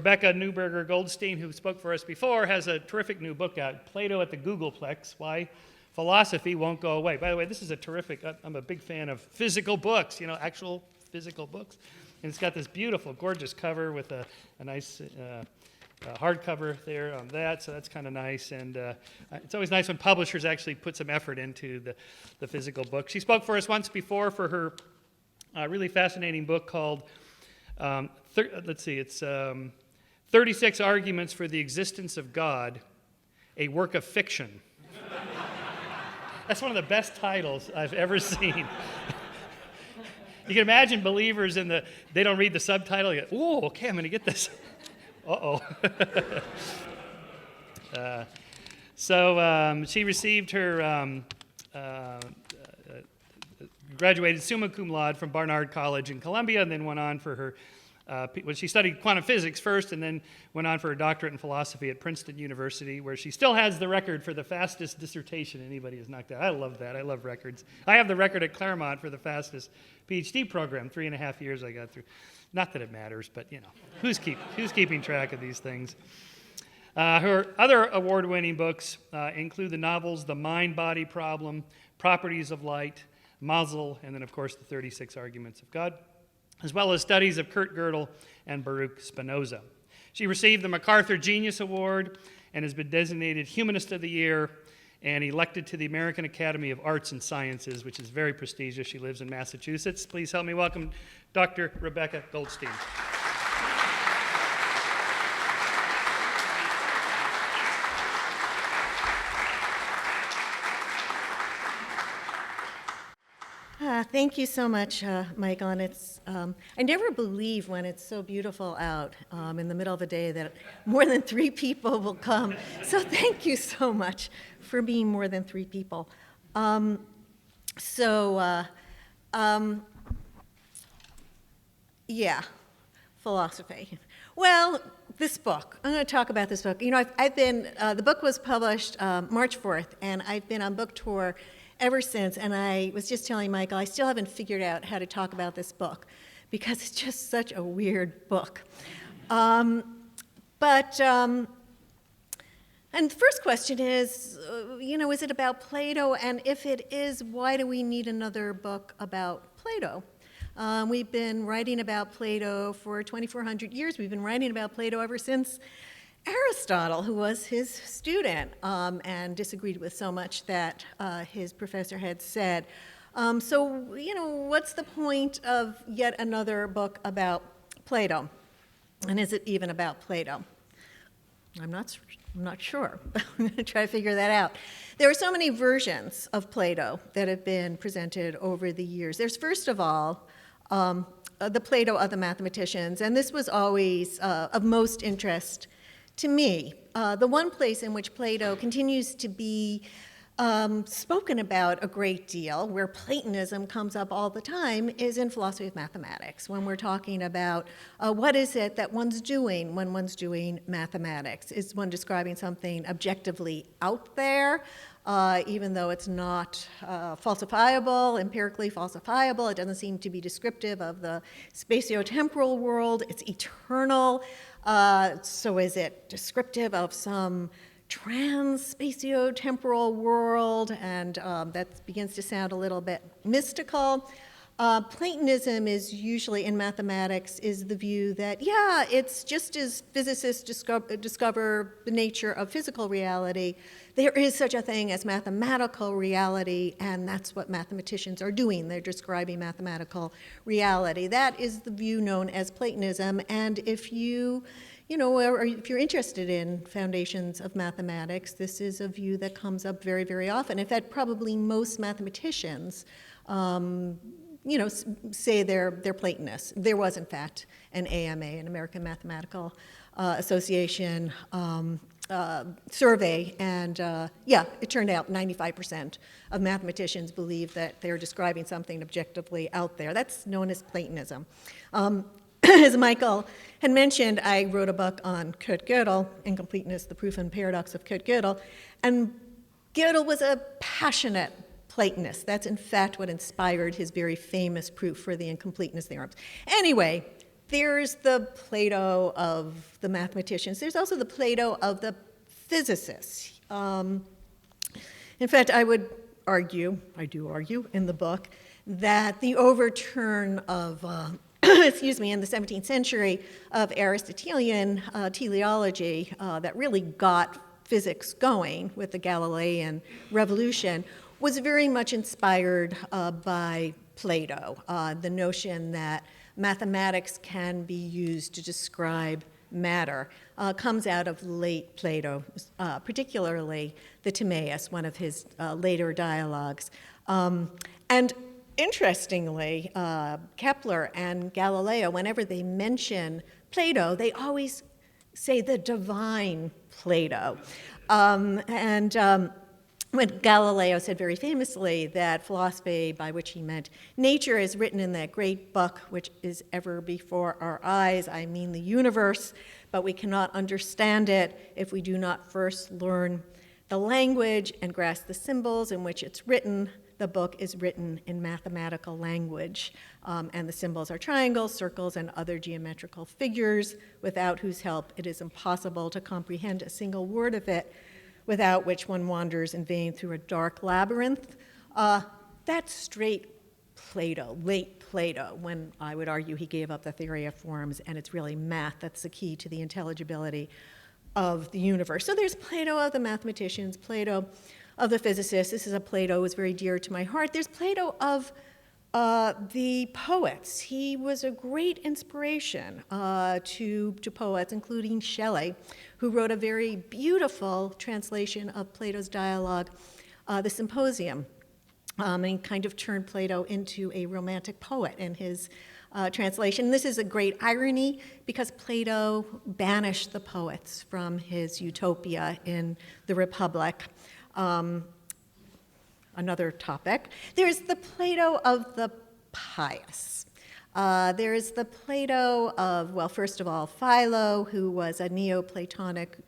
Rebecca Goldstein, who spoke for us before, has a terrific new book out, Plato at the Googleplex, Why Philosophy Won't Go Away. By the way, this is a terrific, I'm a big fan of physical books, actual physical books. And it's got this beautiful, gorgeous cover with a nice hardcover there on that, so that's kind of nice. And it's always nice when publishers actually put some effort into the physical book. She spoke for us once before for her really fascinating book called, 36 Arguments for the Existence of God, a Work of Fiction. That's one of the best titles I've ever seen. You can imagine believers they don't read the subtitle. You go, oh, okay, I'm going to get this. Uh-oh. So she received her, graduated summa cum laude from Barnard College in Columbia, and then went on for her, she studied quantum physics first, and then went on for a doctorate in philosophy at Princeton University, where she still has the record for the fastest dissertation anybody has knocked out. I love that. I love records. I have the record at Claremont for the fastest PhD program, 3.5 years I got through. Not that it matters, but who's keeping track of these things? Her other award-winning books include the novels The Mind-Body Problem, Properties of Light, Mazel, and then of course the 36 Arguments of God, as well as studies of Kurt Gödel and Baruch Spinoza. She received the MacArthur Genius Award and has been designated Humanist of the Year and elected to the American Academy of Arts and Sciences, which is very prestigious. She lives in Massachusetts. Please help me welcome Dr. Rebecca Goldstein. Thank you so much, Michael. And it's I never believe when it's so beautiful out in the middle of the day that more than 3 people will come. So thank you so much for being more than 3 people. Philosophy. Well, this book. I'm going to talk about this book. I've been. The book was published March 4th, and I've been on book tour ever since, and I was just telling Michael, I still haven't figured out how to talk about this book because it's just such a weird book. And the first question is it about Plato? And if it is, why do we need another book about Plato? We've been writing about Plato for 2,400 years. We've been writing about Plato ever since Aristotle, who was his student and disagreed with so much that his professor had said. What's the point of yet another book about Plato? And is it even about Plato? I'm not sure. I'm going to try to figure that out. There are so many versions of Plato that have been presented over the years. There's, first of all, the Plato of the mathematicians, and this was always of most interest to me. The one place in which Plato continues to be spoken about a great deal, where Platonism comes up all the time, is in philosophy of mathematics, when we're talking about what is it that one's doing when one's doing mathematics. Is one describing something objectively out there, even though it's not falsifiable, empirically falsifiable? It doesn't seem to be descriptive of the spatiotemporal world. It's eternal. So is it descriptive of some trans-spatiotemporal world? And that begins to sound a little bit mystical. Platonism is usually, in mathematics, is the view that, it's just as physicists discover the nature of physical reality, there is such a thing as mathematical reality, and that's what mathematicians are doing. They're describing mathematical reality. That is the view known as Platonism, and if you're interested in foundations of mathematics, this is a view that comes up very, very often. In fact, probably most mathematicians say they're Platonists. There was, in fact, an AMA, an American Mathematical Association survey, and it turned out 95% of mathematicians believe that they're describing something objectively out there. That's known as Platonism. As Michael had mentioned, I wrote a book on Kurt Gödel, Incompleteness, the Proof and Paradox of Kurt Gödel, and Gödel was a passionate Platonist. That's in fact what inspired his very famous proof for the incompleteness theorems. Anyway, there's the Plato of the mathematicians. There's also the Plato of the physicists. In fact, I would argue, I do argue in the book, that the overturn of, excuse me, in the 17th century of Aristotelian teleology that really got physics going with the Galilean revolution was very much inspired by Plato, the notion that mathematics can be used to describe matter comes out of late Plato, particularly the Timaeus, one of his later dialogues. And interestingly, Kepler and Galileo, whenever they mention Plato, they always say the divine Plato. When Galileo said very famously that philosophy, by which he meant nature, is written in that great book which is ever before our eyes, I mean the universe, but we cannot understand it if we do not first learn the language and grasp the symbols in which it's written. The book is written in mathematical language, and the symbols are triangles, circles, and other geometrical figures, without whose help it is impossible to comprehend a single word of it, without which one wanders in vain through a dark labyrinth. That's straight Plato, late Plato, when I would argue he gave up the theory of forms, and it's really math that's the key to the intelligibility of the universe. So there's Plato of the mathematicians, Plato of the physicists. This is a Plato who is very dear to my heart. There's Plato of the poets. He was a great inspiration to poets, including Shelley, who wrote a very beautiful translation of Plato's dialogue, The Symposium. And he kind of turned Plato into a romantic poet in his translation. This is a great irony because Plato banished the poets from his utopia in the Republic. Another topic. There's the Plato of the pious. There's the Plato of, well, first of all, Philo, who was a Neoplatonic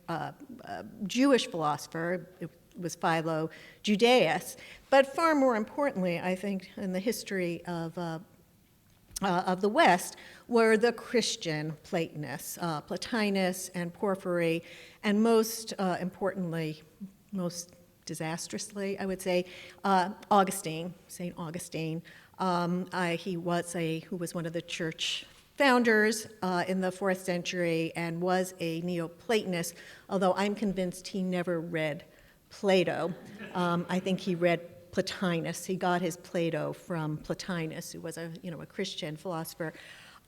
Jewish philosopher. It was Philo Judaeus. But far more importantly, I think, in the history of the West were the Christian Platonists, Plotinus and Porphyry, and most importantly, most disastrously, I would say, Augustine, St. Augustine. He was one of the church founders in the 4th century and was a Neoplatonist, although I'm convinced he never read Plato. I think he read Plotinus. He got his Plato from Plotinus, who was a Christian philosopher.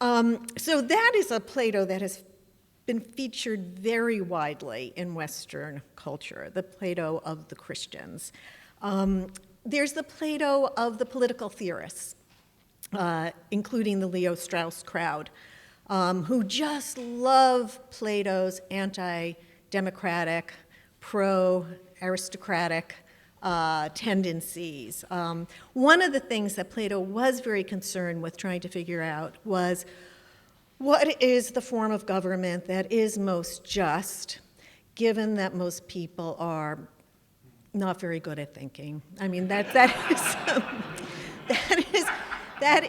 So that is a Plato that has been featured very widely in Western culture, the Plato of the Christians. There's the Plato of the political theorists, including the Leo Strauss crowd, who just love Plato's anti-democratic, pro-aristocratic tendencies. One of the things that Plato was very concerned with trying to figure out was, what is the form of government that is most just, given that most people are not very good at thinking? I mean, that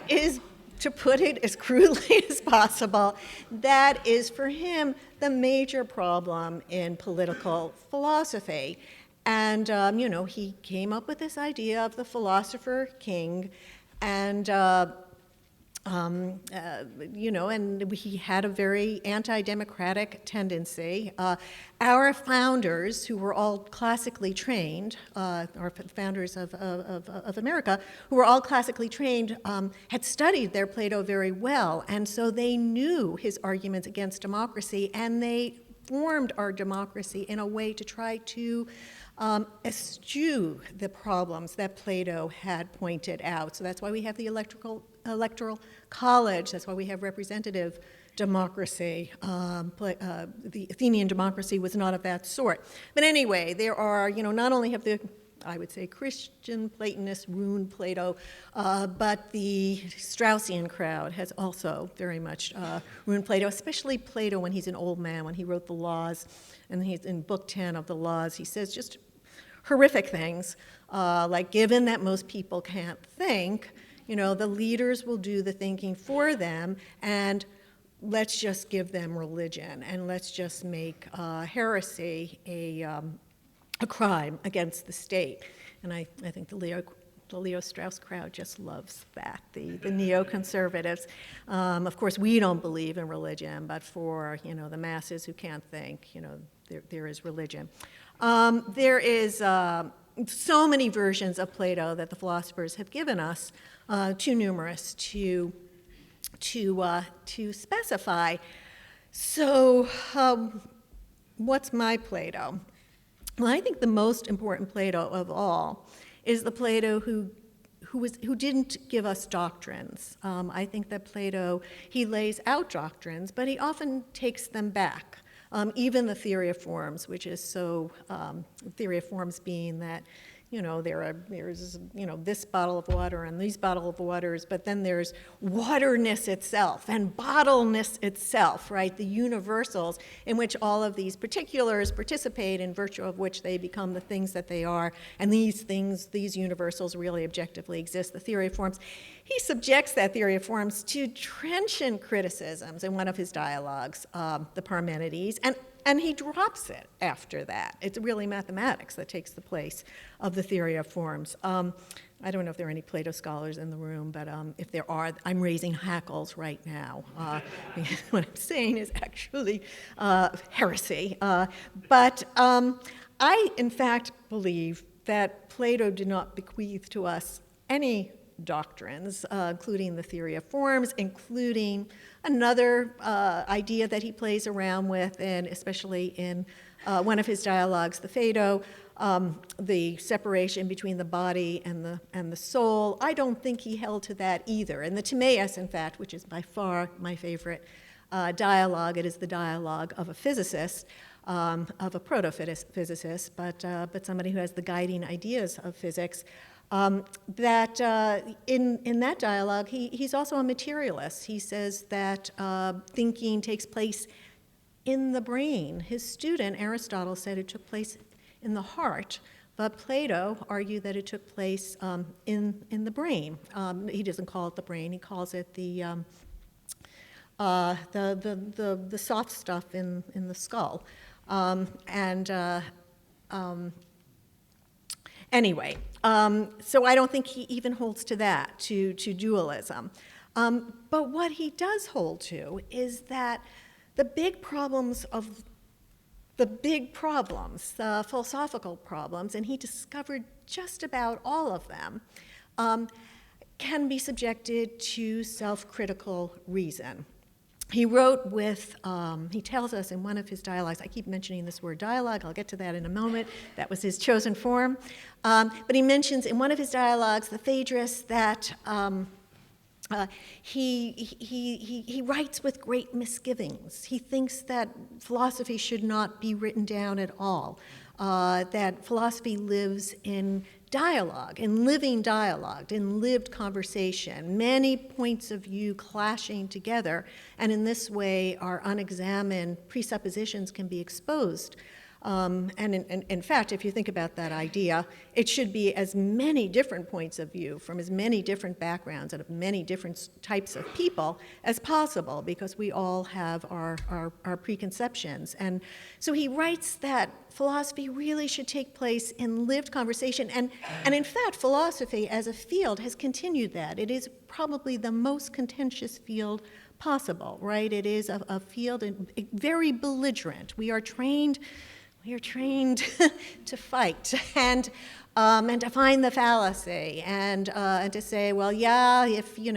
is, to put it as crudely as possible, that is for him the major problem in political philosophy. And, he came up with this idea of the philosopher king, and and he had a very anti-democratic tendency. Our founders, who were all classically trained, our founders of America, who were all classically trained, had studied their Plato very well, and so they knew his arguments against democracy, and they formed our democracy in a way to try to eschew the problems that Plato had pointed out. So that's why we have the electoral college. That's why we have representative democracy. The Athenian democracy was not of that sort. But anyway, there are, not only have the, I would say, Christian Platonists ruined Plato, but the Straussian crowd has also very much ruined Plato, especially Plato when he's an old man, when he wrote the Laws, and he's in Book 10 of the Laws, he says just horrific things, like given that most people can't think, the leaders will do the thinking for them, and let's just give them religion, and let's just make heresy a crime against the state. And I think the Leo Strauss crowd just loves that, the neoconservatives. Of course, we don't believe in religion, but for the masses who can't think, there is religion. There is so many versions of Plato that the philosophers have given us, too numerous to specify. So, what's my Plato? Well, I think the most important Plato of all is the Plato who didn't give us doctrines. I think that Plato, he lays out doctrines, but he often takes them back. Even the theory of forms, which is so, theory of forms being that, there's this bottle of water and these bottle of waters, but then there's waterness itself and bottleness itself, right? The universals in which all of these particulars participate, in virtue of which they become the things that they are, and these things, these universals really objectively exist, the theory of forms. He subjects that theory of forms to trenchant criticisms in one of his dialogues, the Parmenides, and he drops it after that. It's really mathematics that takes the place of the theory of forms. I don't know if there are any Plato scholars in the room, but if there are, I'm raising hackles right now. What I'm saying is actually heresy. But I, in fact, believe that Plato did not bequeath to us any doctrines, including the theory of forms, including another idea that he plays around with, and especially in one of his dialogues, the Phaedo, the separation between the body and the soul. I don't think he held to that either. And the Timaeus, in fact, which is by far my favorite dialogue, it is the dialogue of a physicist, of a proto-physicist, but somebody who has the guiding ideas of physics. That in that dialogue, he's also a materialist. He says that thinking takes place in the brain. His student, Aristotle, said it took place in the heart, but Plato argued that it took place in the brain. He doesn't call it the brain, he calls it the soft stuff in the skull. Anyway, so I don't think he even holds to that, to dualism. But what he does hold to is that the philosophical problems, and he discovered just about all of them, can be subjected to self-critical reason. He wrote with, he tells us in one of his dialogues, I keep mentioning this word dialogue, I'll get to that in a moment, that was his chosen form, but he mentions in one of his dialogues, the Phaedrus, that he writes with great misgivings. He thinks that philosophy should not be written down at all, that philosophy lives in dialogue, in living dialogue, in lived conversation, many points of view clashing together, and in this way our unexamined presuppositions can be exposed. And in fact, if you think about that idea, it should be as many different points of view from as many different backgrounds and of many different types of people as possible, because we all have our preconceptions. And so he writes that philosophy really should take place in lived conversation. And in fact, philosophy as a field has continued that. It is probably the most contentious field possible, right? It is a field very belligerent. We are trained to fight and to find the fallacy and to say, well, yeah, if you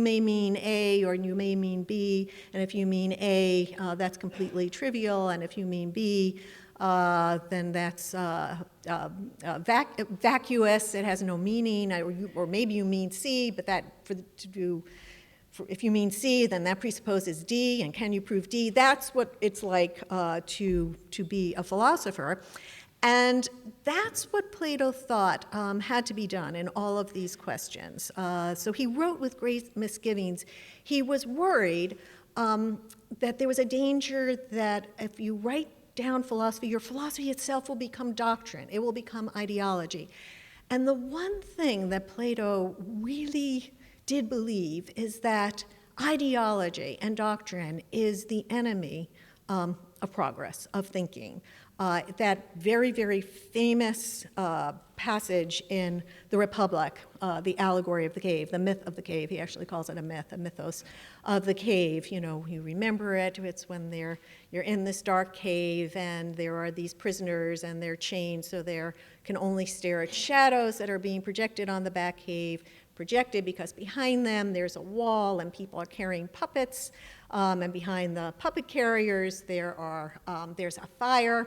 may mean A or you may mean B, and if you mean A, that's completely trivial, and if you mean B, then that's vacuous. It has no meaning, or maybe you mean C, but if you mean C, then that presupposes D, and can you prove D? That's what it's like to be a philosopher. And that's what Plato thought had to be done in all of these questions. So he wrote with great misgivings. He was worried that there was a danger that if you write down philosophy, your philosophy itself will become doctrine. It will become ideology. And the one thing that Plato really did believe is that ideology and doctrine is the enemy of progress, of thinking. That very, very famous passage in the Republic, the allegory of the cave, the myth of the cave. He actually calls it a myth, a mythos of the cave. You know, you remember it. It's when you're in this dark cave and there are these prisoners and they're chained so they can only stare at shadows that are being projected on the back cave, projected because behind them there's a wall and people are carrying puppets, and behind the puppet carriers there's a fire.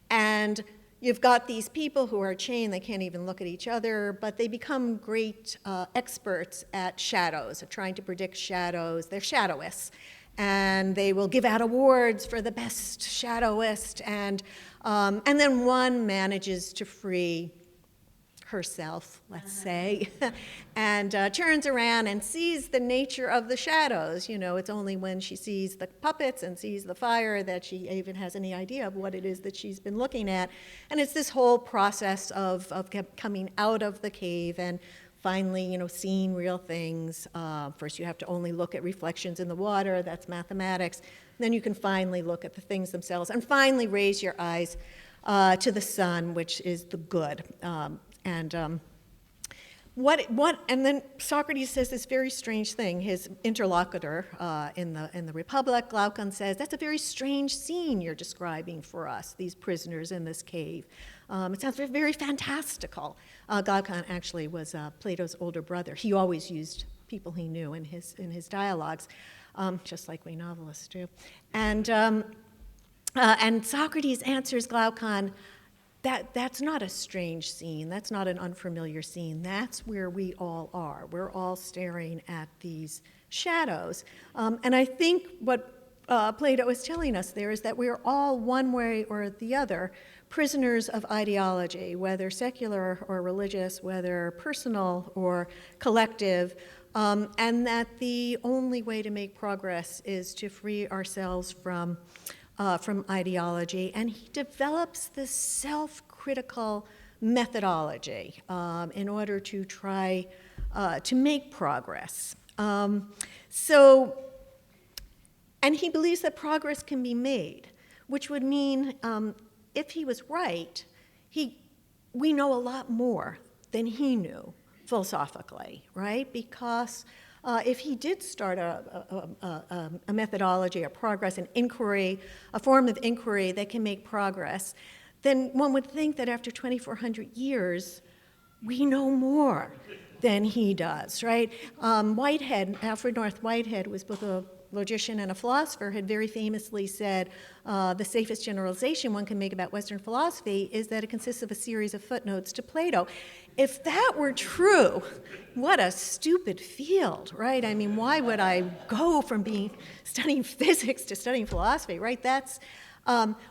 And you've got these people who are chained, they can't even look at each other, but they become great experts at shadows, at trying to predict shadows. They're shadowists. And they will give out awards for the best shadowist. And then one manages to free herself, let's say, and turns around and sees the nature of the shadows. You know, it's only when she sees the puppets and sees the fire that she even has any idea of what it is that she's been looking at. And it's this whole process of coming out of the cave and finally, you know, seeing real things. First you have to only look at reflections in the water, that's mathematics. Then you can finally look at the things themselves and finally raise your eyes to the sun, which is the good. And then Socrates says this very strange thing. His interlocutor in the Republic, Glaucon, says, "That's a very strange scene you're describing for us, these prisoners in this cave. It sounds very, very fantastical." Glaucon actually was Plato's older brother. He always used people he knew in his dialogues, just like we novelists do. And Socrates answers Glaucon, that's not a strange scene. That's not an unfamiliar scene. That's where we all are. We're all staring at these shadows. And I think what Plato is telling us there is that we're all, one way or the other, prisoners of ideology, whether secular or religious, whether personal or collective, and that the only way to make progress is to free ourselves from ideology. And he develops this self-critical methodology in order to try to make progress. And he believes that progress can be made, which would mean if he was right, we know a lot more than he knew philosophically, right? Because if he did start a methodology, a progress, an inquiry, a form of inquiry that can make progress, then one would think that after 2,400 years, we know more than he does, right? Alfred North Whitehead was both a logician and a philosopher, had very famously said, the safest generalization one can make about Western philosophy is that it consists of a series of footnotes to Plato. If that were true, what a stupid field, right? I mean, why would I go from studying physics to studying philosophy, right? That's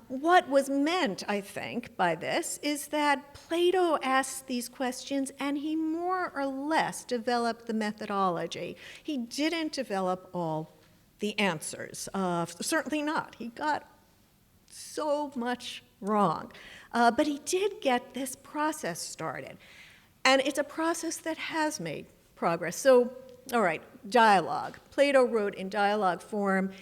what was meant, I think, by this is that Plato asked these questions and he more or less developed the methodology. He didn't develop all the answers, certainly not. He got so much wrong. But he did get this process started. And it's a process that has made progress. So, all right, dialogue. Plato wrote in dialogue form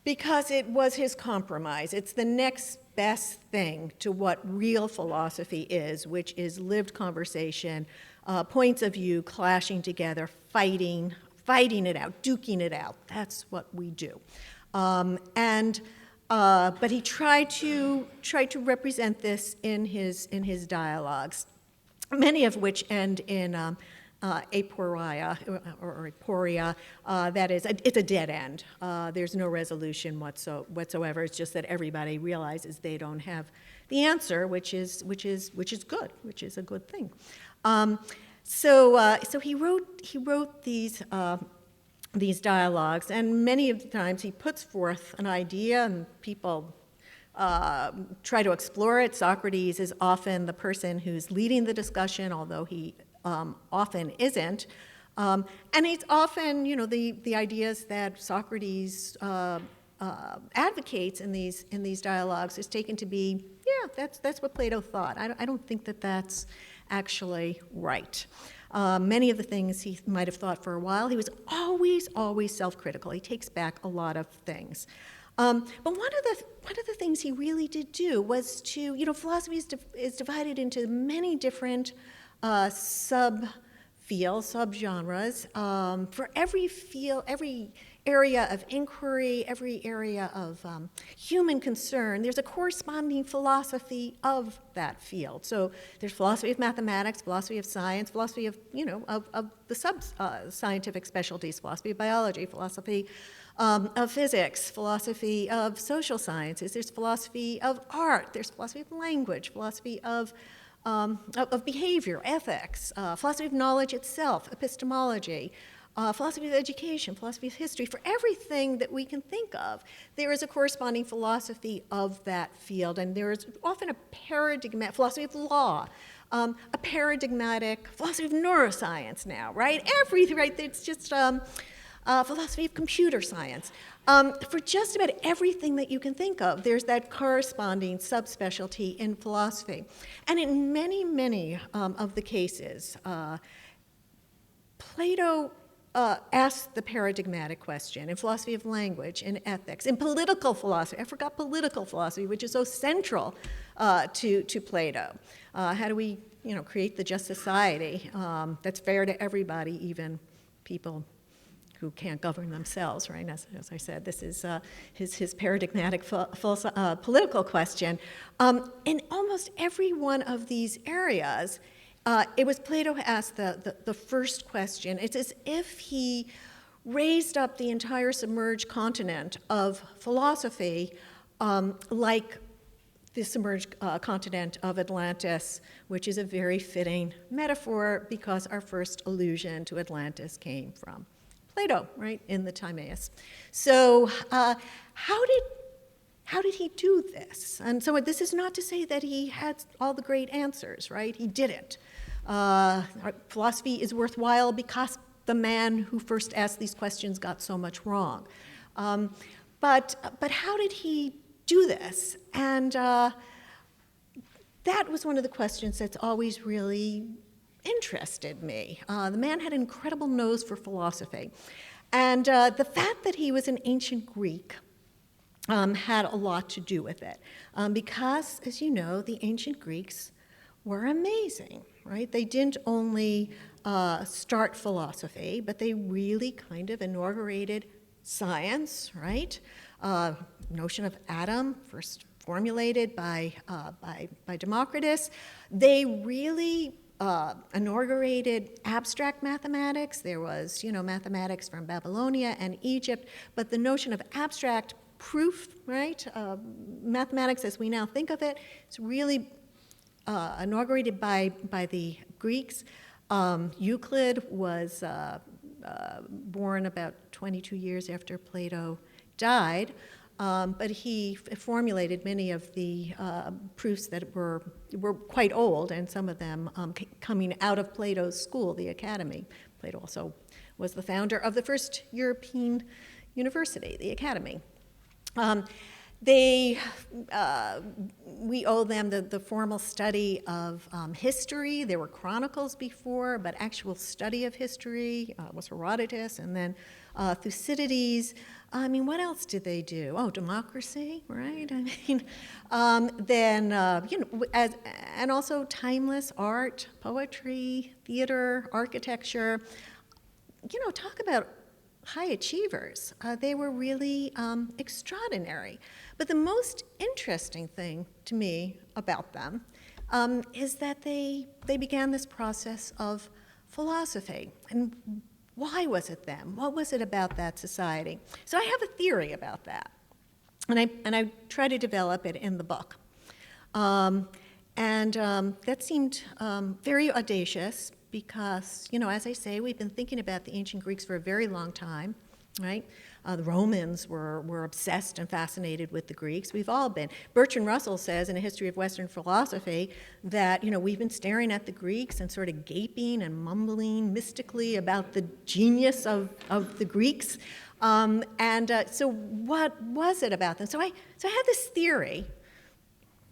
because it was his compromise. It's the next best thing to what real philosophy is, which is lived conversation, points of view clashing together, fighting it out, duking it out. That's what we do. But he tried to represent this in his dialogues, many of which end in aporia or aporia. That is, it's a dead end. There's no resolution whatsoever. It's just that everybody realizes they don't have the answer, which is good, which is a good thing. So he wrote these dialogues, and many of the times he puts forth an idea, and people try to explore it. Socrates is often the person who's leading the discussion, although he often isn't. And it's often, the ideas that Socrates advocates in these dialogues is taken to be, yeah, that's what Plato thought. I don't think that that's actually right. Many of the things he might have thought for a while, he was always self-critical. He takes back a lot of things. But one of the things he really did do was to, philosophy is divided into many different subfields, subgenres. For every field, every area of inquiry, every area of human concern, there's a corresponding philosophy of that field. So there's philosophy of mathematics, philosophy of science, philosophy of, of the scientific specialties, philosophy of biology, philosophy of physics, philosophy of social sciences, there's philosophy of art, there's philosophy of language, philosophy of behavior, ethics, philosophy of knowledge itself, epistemology, philosophy of education, philosophy of history. For everything that we can think of, there is a corresponding philosophy of that field, and there is often a paradigmatic philosophy of law, a paradigmatic philosophy of neuroscience now, right? It's just philosophy of computer science. For just about everything that you can think of, there's that corresponding subspecialty in philosophy. And in many of the cases, Plato asked the paradigmatic question in philosophy of language, in ethics, in political philosophy. I forgot political philosophy, which is so central to Plato. How do we, create the just society that's fair to everybody, even people who can't govern themselves, right? As I said, this is his paradigmatic political question. In almost every one of these areas, it was Plato who asked the first question. It's as if he raised up the entire submerged continent of philosophy like the submerged continent of Atlantis, which is a very fitting metaphor because our first allusion to Atlantis came from Plato, right, in the Timaeus. So how did he do this? And so this is not to say that he had all the great answers, right? He didn't. Philosophy is worthwhile because the man who first asked these questions got so much wrong. But how did he do this? And that was one of the questions that's always really interested me. The man had an incredible nose for philosophy. And the fact that he was an ancient Greek had a lot to do with it. Because, as you know, the ancient Greeks were amazing, right? They didn't only start philosophy, but they really kind of inaugurated science, right? Notion of atom, first formulated by Democritus. They really inaugurated abstract mathematics. There was, mathematics from Babylonia and Egypt, but the notion of abstract proof, right? Mathematics as we now think of it, it's really inaugurated by the Greeks. Euclid was born about 22 years after Plato died. But he formulated many of the proofs that were quite old, and some of them coming out of Plato's school, the Academy. Plato also was the founder of the first European university, the Academy. We owe them the formal study of history. There were chronicles before, but actual study of history was Herodotus, and then Thucydides. What else did they do? Oh, democracy, right? And also timeless art, poetry, theater, architecture. Talk about high achievers. They were really extraordinary. But the most interesting thing to me about them is that they began this process of philosophy. And why was it them? What was it about that society? So I have a theory about that, and I try to develop it in the book. That seemed very audacious because, as I say, we've been thinking about the ancient Greeks for a very long time, right? The Romans were obsessed and fascinated with the Greeks. We've all been. Bertrand Russell says in A History of Western Philosophy that, we've been staring at the Greeks and sort of gaping and mumbling mystically about the genius of the Greeks. So what was it about them? So I had this theory,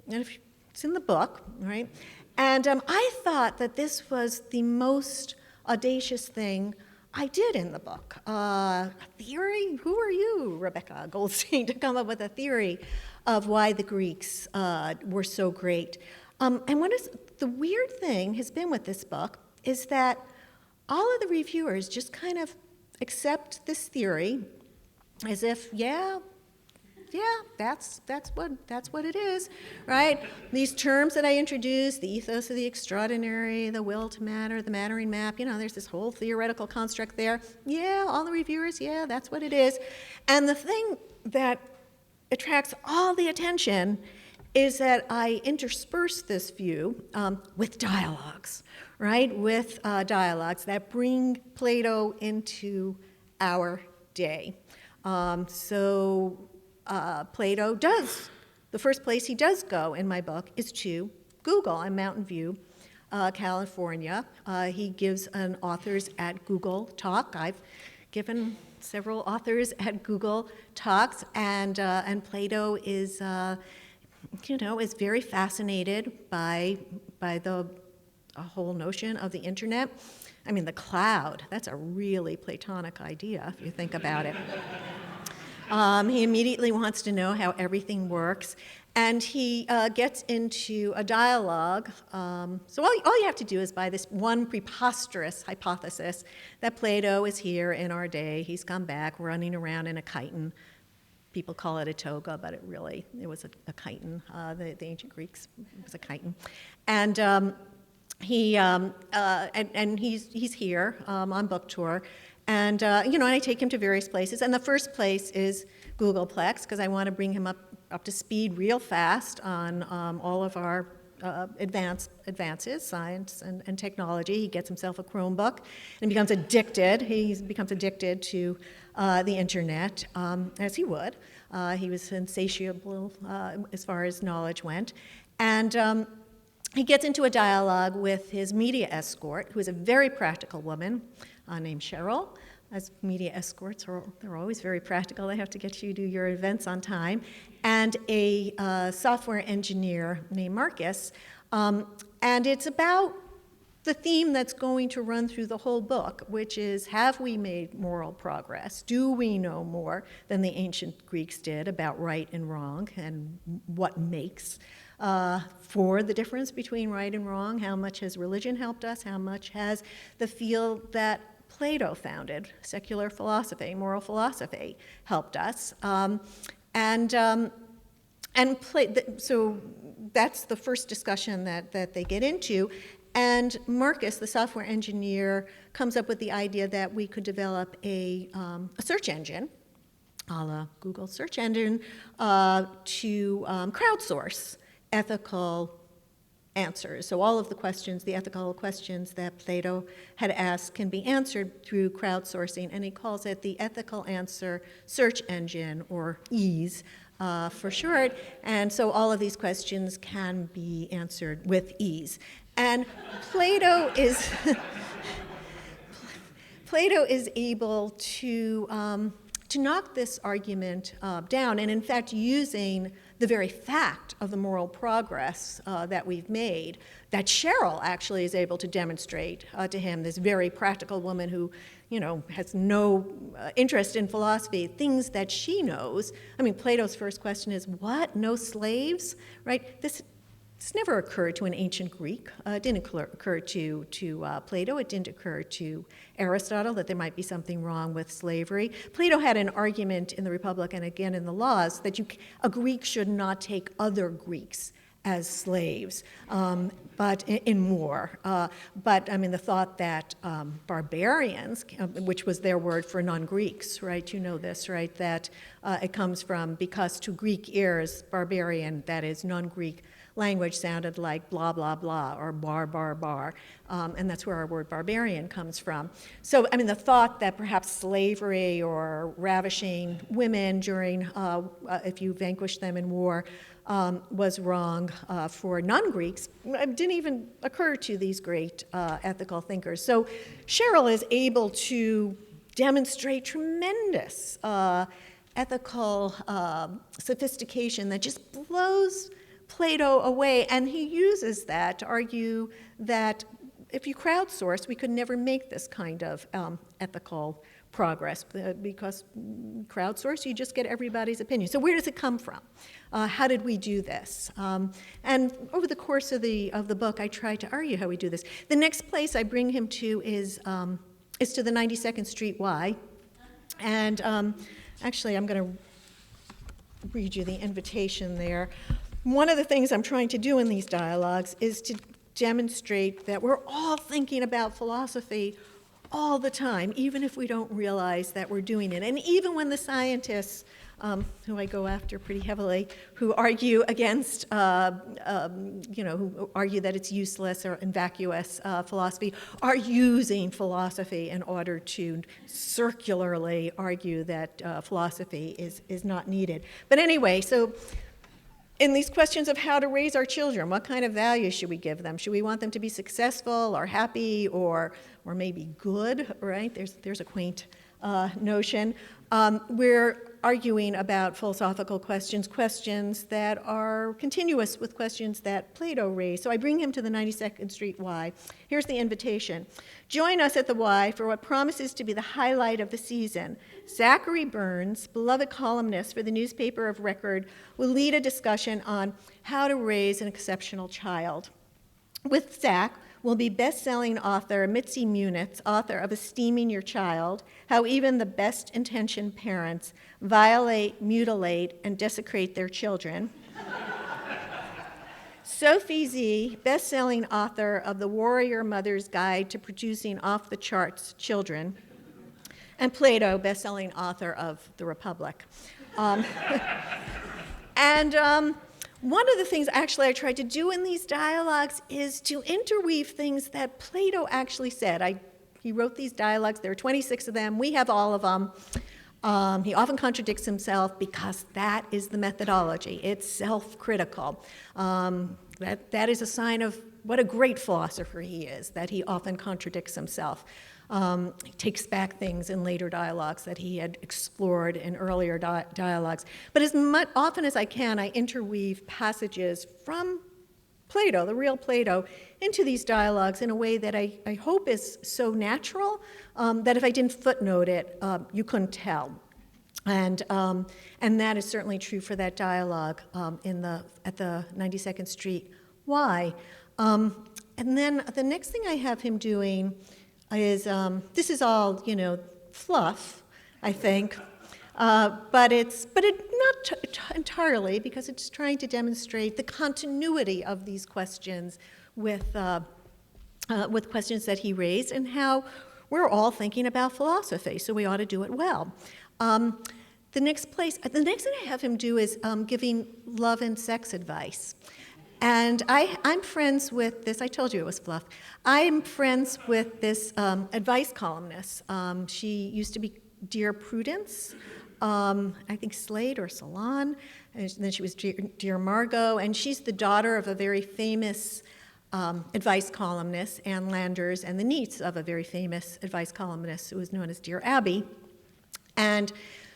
and it's in the book, right? And I thought that this was the most audacious thing I did in the book. A theory? Who are you, Rebecca Goldstein, to come up with a theory of why the Greeks were so great? And what is the weird thing has been with this book is that all of the reviewers just kind of accept this theory as if, yeah, that's what it is, right? These terms that I introduced, the ethos of the extraordinary, the will to matter, the mattering map, there's this whole theoretical construct there. Yeah, all the reviewers, yeah, that's what it is. And the thing that attracts all the attention is that I intersperse this view with dialogues, right? With dialogues that bring Plato into our day. Plato does, the first place he does go in my book is to Google in Mountain View, California. He gives an authors at Google talk. I've given several authors at Google talks, and Plato is, is very fascinated by the whole notion of the internet. I mean, the cloud, that's a really Platonic idea if you think about it. He immediately wants to know how everything works, and he gets into a dialogue. So all you have to do is buy this one preposterous hypothesis that Plato is here in our day. He's come back running around in a chiton. People call it a toga, but it was a chiton. The ancient Greeks, it was a chiton. And he's here on book tour. And, and I take him to various places. And the first place is Googleplex, because I want to bring him up to speed real fast on all of our advances, science and technology. He gets himself a Chromebook and becomes addicted. He becomes addicted to the internet, as he would. He was insatiable as far as knowledge went. And he gets into a dialogue with his media escort, who is a very practical woman named Cheryl. As media escorts, they're always very practical. They have to get you to your events on time. And a software engineer named Marcus. And it's about the theme that's going to run through the whole book, which is, have we made moral progress? Do we know more than the ancient Greeks did about right and wrong and what makes for the difference between right and wrong? How much has religion helped us? How much has the field that Plato founded, secular philosophy, moral philosophy, helped us? So that's the first discussion that they get into. And Marcus, the software engineer, comes up with the idea that we could develop a search engine, a la Google search engine, to crowdsource ethical answers. So all of the questions, the ethical questions that Plato had asked, can be answered through crowdsourcing, and he calls it the Ethical Answer Search Engine, or EASE for short. And so all of these questions can be answered with ease. And Plato is able to knock this argument down, and in fact using the very fact of the moral progress that we've made, that Cheryl actually is able to demonstrate to him, this very practical woman who, has no interest in philosophy, things that she knows. I mean, Plato's first question is, what, no slaves, right? This never occurred to an ancient Greek. It didn't occur to Plato. It didn't occur to Aristotle that there might be something wrong with slavery. Plato had an argument in the Republic and again in the Laws that a Greek should not take other Greeks as slaves, but in war. But I mean, the thought that barbarians, which was their word for non-Greeks, right? You know this, right? That it comes from, because to Greek ears, barbarian, that is non-Greek language, sounded like blah, blah, blah, or bar, bar, bar. And that's where our word barbarian comes from. So, I mean, the thought that perhaps slavery or ravishing women during, if you vanquish them in war, was wrong for non-Greeks didn't even occur to these great ethical thinkers. So Cheryl is able to demonstrate tremendous ethical sophistication that just blows Plato away, and he uses that to argue that if you crowdsource, we could never make this kind of ethical progress because crowdsource, you just get everybody's opinion. So where does it come from? How did we do this? And over the course of the book, I try to argue how we do this. The next place I bring him to is to the 92nd Street Y. And actually, I'm going to read you the invitation there. One of the things I'm trying to do in these dialogues is to demonstrate that we're all thinking about philosophy all the time, even if we don't realize that we're doing it. And even when the scientists, who I go after pretty heavily, who argue against, who argue that it's useless or vacuous philosophy, are using philosophy in order to circularly argue that philosophy is not needed. But anyway, so in these questions of how to raise our children, what kind of values should we give them? Should we want them to be successful or happy or maybe good, right? There's a quaint notion. We're arguing about philosophical questions that are continuous with questions that Plato raised. So I bring him to the 92nd Street Y. Here's the invitation. Join us at the Y for what promises to be the highlight of the season. Zachary Burns, beloved columnist for the newspaper of record, will lead a discussion on how to raise an exceptional child. With Zach will be best-selling author Mitzi Munitz, author of Esteeming Your Child, How Even the Best-Intentioned Parents Violate, Mutilate, and Desecrate Their Children. Sophie Z, best-selling author of The Warrior Mother's Guide to Producing Off-the-Charts Children, and Plato, best-selling author of The Republic. One of the things actually I tried to do in these dialogues is to interweave things that Plato actually said. He wrote these dialogues, there are 26 of them, we have all of them. He often contradicts himself because that is the methodology. It's self-critical. That is a sign of what a great philosopher he is, that he often contradicts himself. He takes back things in later dialogues that he had explored in earlier dialogues. But as often as I can, I interweave passages from Plato, the real Plato, into these dialogues in a way that I hope is so natural that if I didn't footnote it, you couldn't tell. And that is certainly true for that dialogue at the 92nd Street Y. And then the next thing I have him doing is, this is all, fluff, I think, but it's not entirely, because it's trying to demonstrate the continuity of these questions with questions that he raised and how we're all thinking about philosophy, so we ought to do it well. The next thing I have him do is giving love and sex advice. And I'm friends with this, I told you it was fluff. I'm friends with this advice columnist. She used to be Dear Prudence, I think Slate or Salon, and then she was Dear Margot, and she's the daughter of a very famous advice columnist, Ann Landers, and the niece of a very famous advice columnist who was known as Dear Abby. And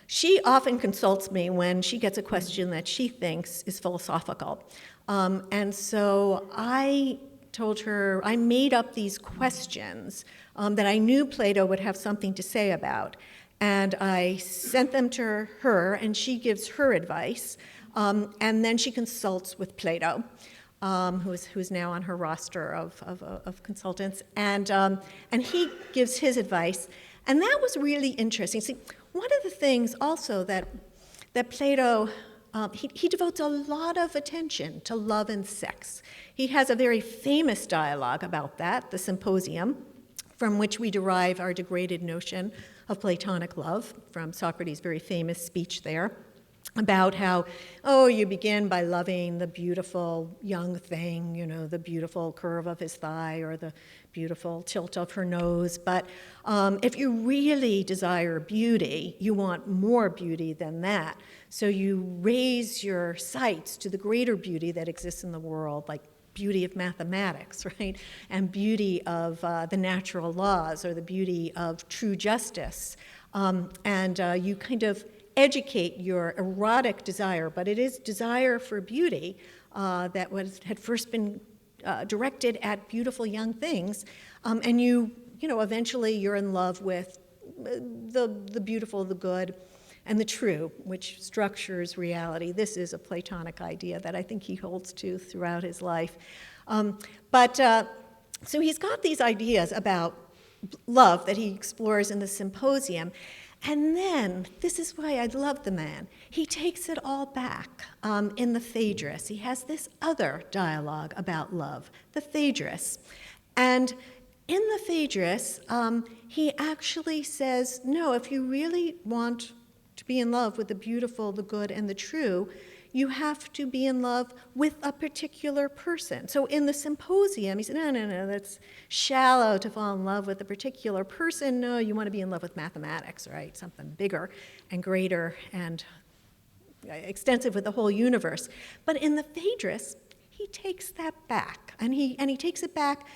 she often consults me when she gets a question that she thinks is philosophical. And so I told her, I made up these questions that I knew Plato would have something to say about. And I sent them to her, and she gives her advice. And then she consults with Plato, who is now on her roster of consultants. And he gives his advice. And that was really interesting. See, one of the things also that Plato, he devotes a lot of attention to love and sex. He has a very famous dialogue about that, the Symposium, from which we derive our degraded notion of Platonic love, from Socrates' very famous speech there, about how, you begin by loving the beautiful young thing, the beautiful curve of his thigh or the beautiful tilt of her nose. But if you really desire beauty, you want more beauty than that. So you raise your sights to the greater beauty that exists in the world, like beauty of mathematics, right? And beauty of the natural laws, or the beauty of true justice. And you kind of educate your erotic desire, but it is desire for beauty that had first been directed at beautiful young things, and eventually you're in love with the beautiful, the good, and the true, which structures reality. This is a Platonic idea that I think he holds to throughout his life. So he's got these ideas about love that he explores in the Symposium. And then, this is why I love the man, he takes it all back in the Phaedrus. He has this other dialogue about love, the Phaedrus. And in the Phaedrus, he actually says, no, if you really want to be in love with the beautiful, the good, and the true, you have to be in love with a particular person. So in the Symposium, he said, no, that's shallow to fall in love with a particular person. No, you want to be in love with mathematics, right? Something bigger and greater and extensive with the whole universe. But in the Phaedrus, he takes that back, and he takes it back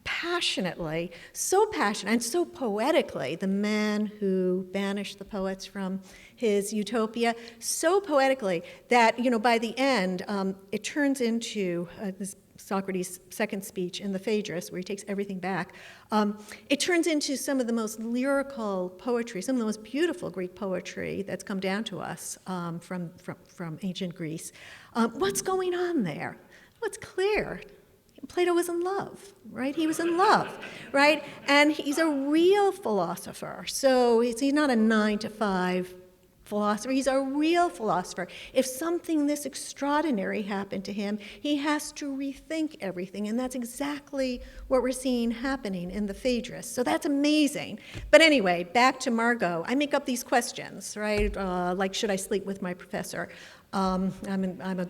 passionately, so passionate and so poetically. The man who banished the poets from his utopia, so poetically that, by the end, it turns into this Socrates' second speech in the Phaedrus, where he takes everything back. It turns into some of the most lyrical poetry, some of the most beautiful Greek poetry that's come down to us from ancient Greece. What's going on there? Well, it's clear. Plato was in love, right? He was in love, right? And he's a real philosopher. So he's not a 9-to-5 philosopher. He's a real philosopher. If something this extraordinary happened to him, he has to rethink everything. And that's exactly what we're seeing happening in the Phaedrus. So that's amazing. But anyway, back to Margot. I make up these questions, right? Like, should I sleep with my professor? I'm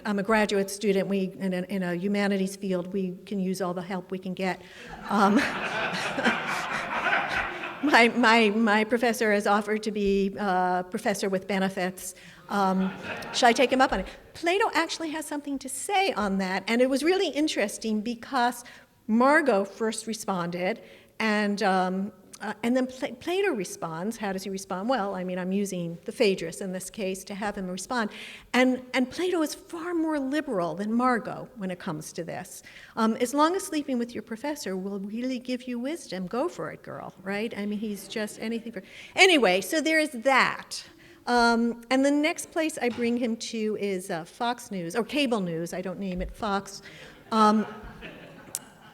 a graduate student. In a humanities field, we can use all the help we can get. My professor has offered to be a professor with benefits. Should I take him up on it? Plato actually has something to say on that, and it was really interesting because Margot first responded, and then Plato responds. How does he respond? Well, I'm using the Phaedrus in this case to have him respond. And Plato is far more liberal than Margot when it comes to this. As long as sleeping with your professor will really give you wisdom, go for it, girl, right? He's just anything for... Anyway, so there is that. And the next place I bring him to is Fox News, or cable news. I don't name it Fox.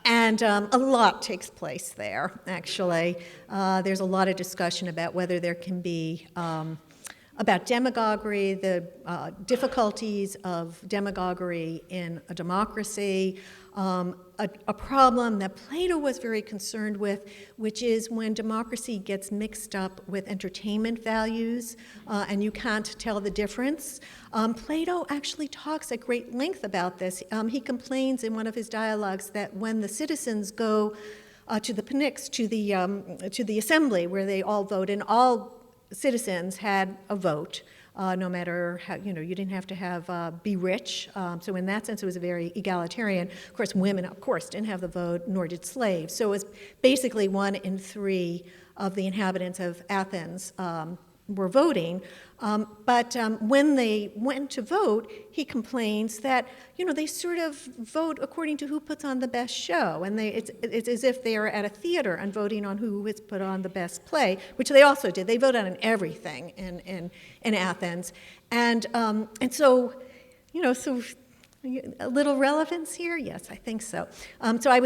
And a lot takes place there, actually. There's a lot of discussion about whether there can be, about demagoguery, the difficulties of demagoguery in a democracy, a problem that Plato was very concerned with, which is when democracy gets mixed up with entertainment values, and you can't tell the difference. Plato actually talks at great length about this. He complains in one of his dialogues that when the citizens go to the pnyx, to the assembly where they all vote, and all citizens had a vote, no matter how, you didn't have to be rich. So in that sense, it was very egalitarian. Of course, women, didn't have the vote, nor did slaves. So it was basically 1 in 3 of the inhabitants of Athens were voting. But when they went to vote, he complains that, they sort of vote according to who puts on the best show. And it's as if they are at a theater and voting on who has put on the best play, which they also did. They voted on everything in Athens. And so, so a little relevance here? Yes, I think so. So I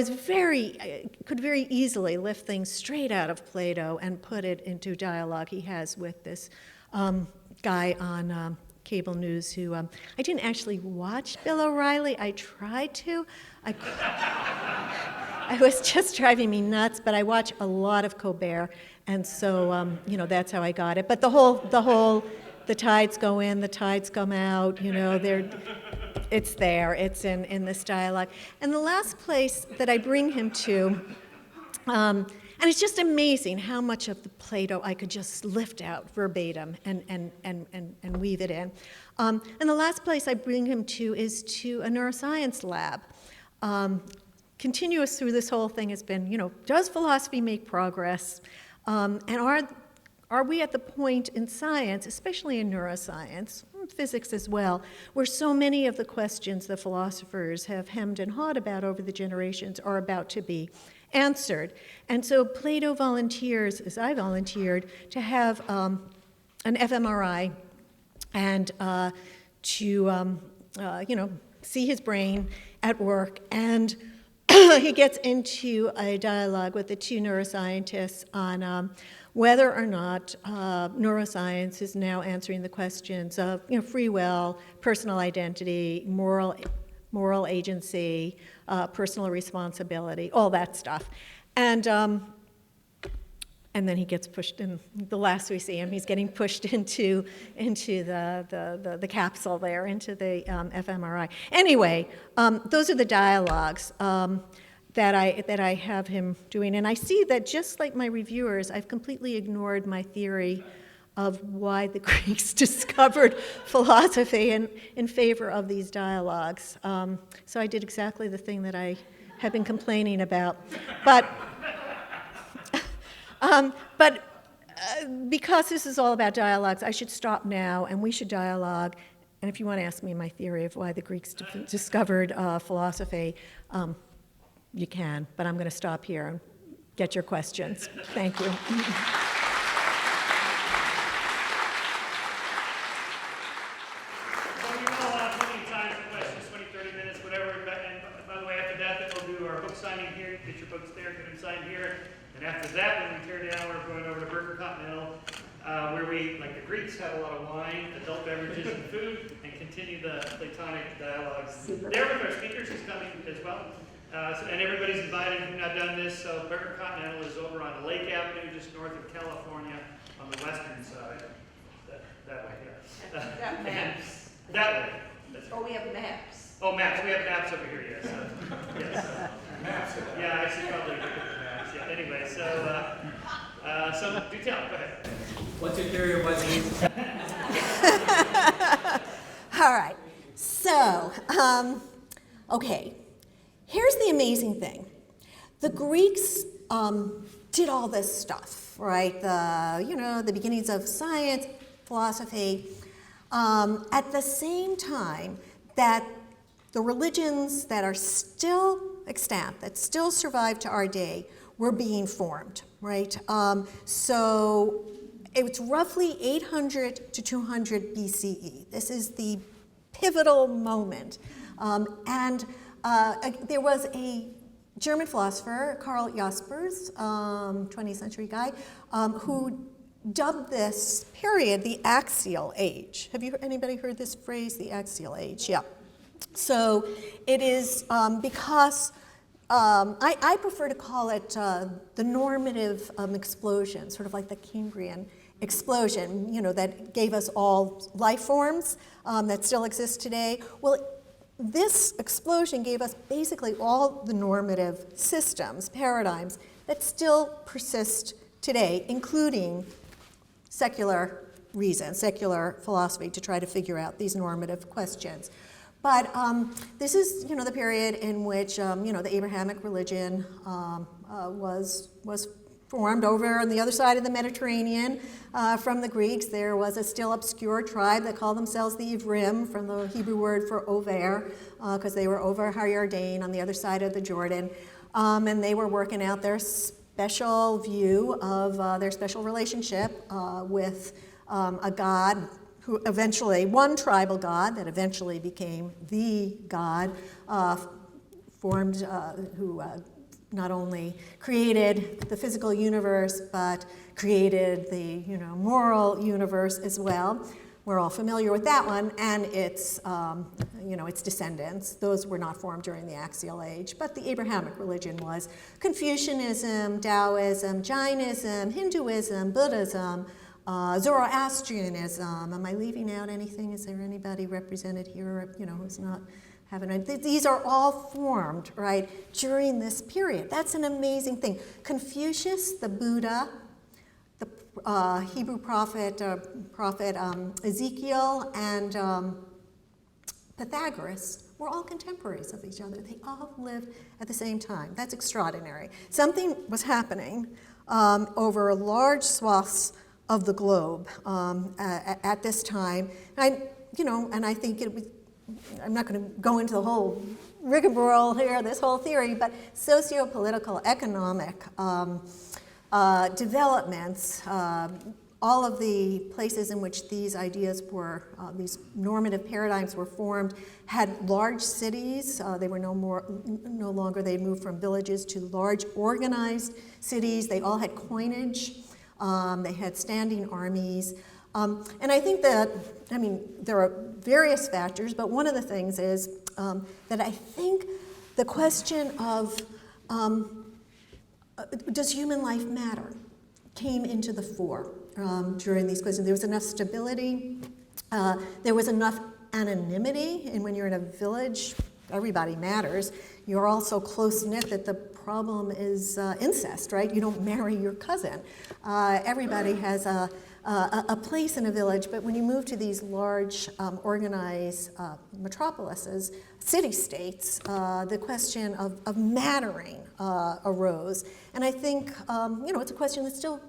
could very easily lift things straight out of Plato and put it into dialogue he has with this guy on cable news who, I didn't actually watch Bill O'Reilly. I tried to. I was just driving me nuts, but I watch a lot of Colbert, and so, that's how I got it. But the tides go in, the tides come out, it's there, it's in this dialogue. And the last place that I bring him to, and it's just amazing how much of the Plato I could just lift out verbatim and weave it in. And the last place I bring him to is to a neuroscience lab. Continuous through this whole thing has been, does philosophy make progress? And are we at the point in science, especially in neuroscience, physics as well, where so many of the questions the philosophers have hemmed and hawed about over the generations are about to be answered. And so Plato volunteers, as I volunteered, to have an fMRI and to see his brain at work. And he gets into a dialogue with the two neuroscientists on whether or not neuroscience is now answering the questions of free will, personal identity, moral agency, personal responsibility, all that stuff. And then he gets pushed in. The last we see him, he's getting pushed into the capsule there, into the fMRI. Anyway, those are the dialogues that I have him doing, and I see that just like my reviewers, I've completely ignored my theory of why the Greeks discovered philosophy in favor of these dialogues. So I did exactly the thing that I have been complaining about, but because this is all about dialogues, I should stop now, and we should dialogue. And if you want to ask me my theory of why the Greeks discovered philosophy, you can. But I'm going to stop here and get your questions. Thank you. Well, we'll have plenty of time for questions, 20, 30 minutes, whatever. And by the way, after that, then we'll do our book signing here. Get your books there, get them signed here. And after that, when we tear down, we're going over to Burger Continental, where we, like the Greeks, have a lot of wine, adult beverages, and food, and continue the Platonic dialogues. There with our speakers who's coming as well. And everybody's invited who's not done this. So Burger Continental is over on Lake Avenue, just north of California, on the western side. That way, yeah. Got maps. That way. That's right. Oh, we have maps. Oh, maps. We have maps over here, yes. Yes. Maps. Yeah, I should probably look at the maps. Yeah. Anyway, so do tell. Go ahead. What's your theory of why these? All right. So, okay. Here's the amazing thing. The Greeks did all this stuff, right? The beginnings of science, philosophy, at the same time that the religions that are still extant, that still survive to our day, were being formed, right? So it's roughly 800 to 200 BCE. This is the pivotal moment. There was a German philosopher, Karl Jaspers, 20th century guy, who dubbed this period the Axial Age. Have anybody heard this phrase, the Axial Age? Yeah. So it is because I prefer to call it the normative explosion, sort of like the Cambrian explosion, that gave us all life forms that still exist today. Well, this explosion gave us basically all the normative systems, paradigms, that still persist today, including secular reason, secular philosophy, to try to figure out these normative questions. But this is, the period in which, the Abrahamic religion was formed over on the other side of the Mediterranean from the Greeks. There was a still obscure tribe that called themselves the Ivrim, from the Hebrew word for over, because they were over Har Yarden on the other side of the Jordan. And they were working out their special view of their special relationship with a god who eventually, one tribal god that eventually became the god, who not only created the physical universe, but created the moral universe as well. We're all familiar with that one, and its descendants. Those were not formed during the Axial Age, but the Abrahamic religion was. Confucianism, Taoism, Jainism, Hinduism, Buddhism, Zoroastrianism. Am I leaving out anything? Is there anybody represented here, who's not having it? These are all formed, right, during this period. That's an amazing thing. Confucius, the Buddha, the Hebrew prophet Ezekiel, and Pythagoras were all contemporaries of each other. They all lived at the same time. That's extraordinary. Something was happening over large swaths of the globe at this time. and I think it was, I'm not going to go into the whole rigmarole here, this whole theory, but socio-political, economic developments, all of the places in which these ideas were, these normative paradigms were formed, had large cities. They were no longer, they moved from villages to large organized cities. They all had coinage. They had standing armies. And I think that, there are various factors, but one of the things is that I think the question of does human life matter came into the fore during these questions. There was enough stability, there was enough anonymity, and when you're in a village, everybody matters. You're also close-knit that the problem is incest, right? You don't marry your cousin. Everybody has a place in a village, but when you move to these large organized metropolises, city-states, the question of mattering arose. And I think, it's a question that still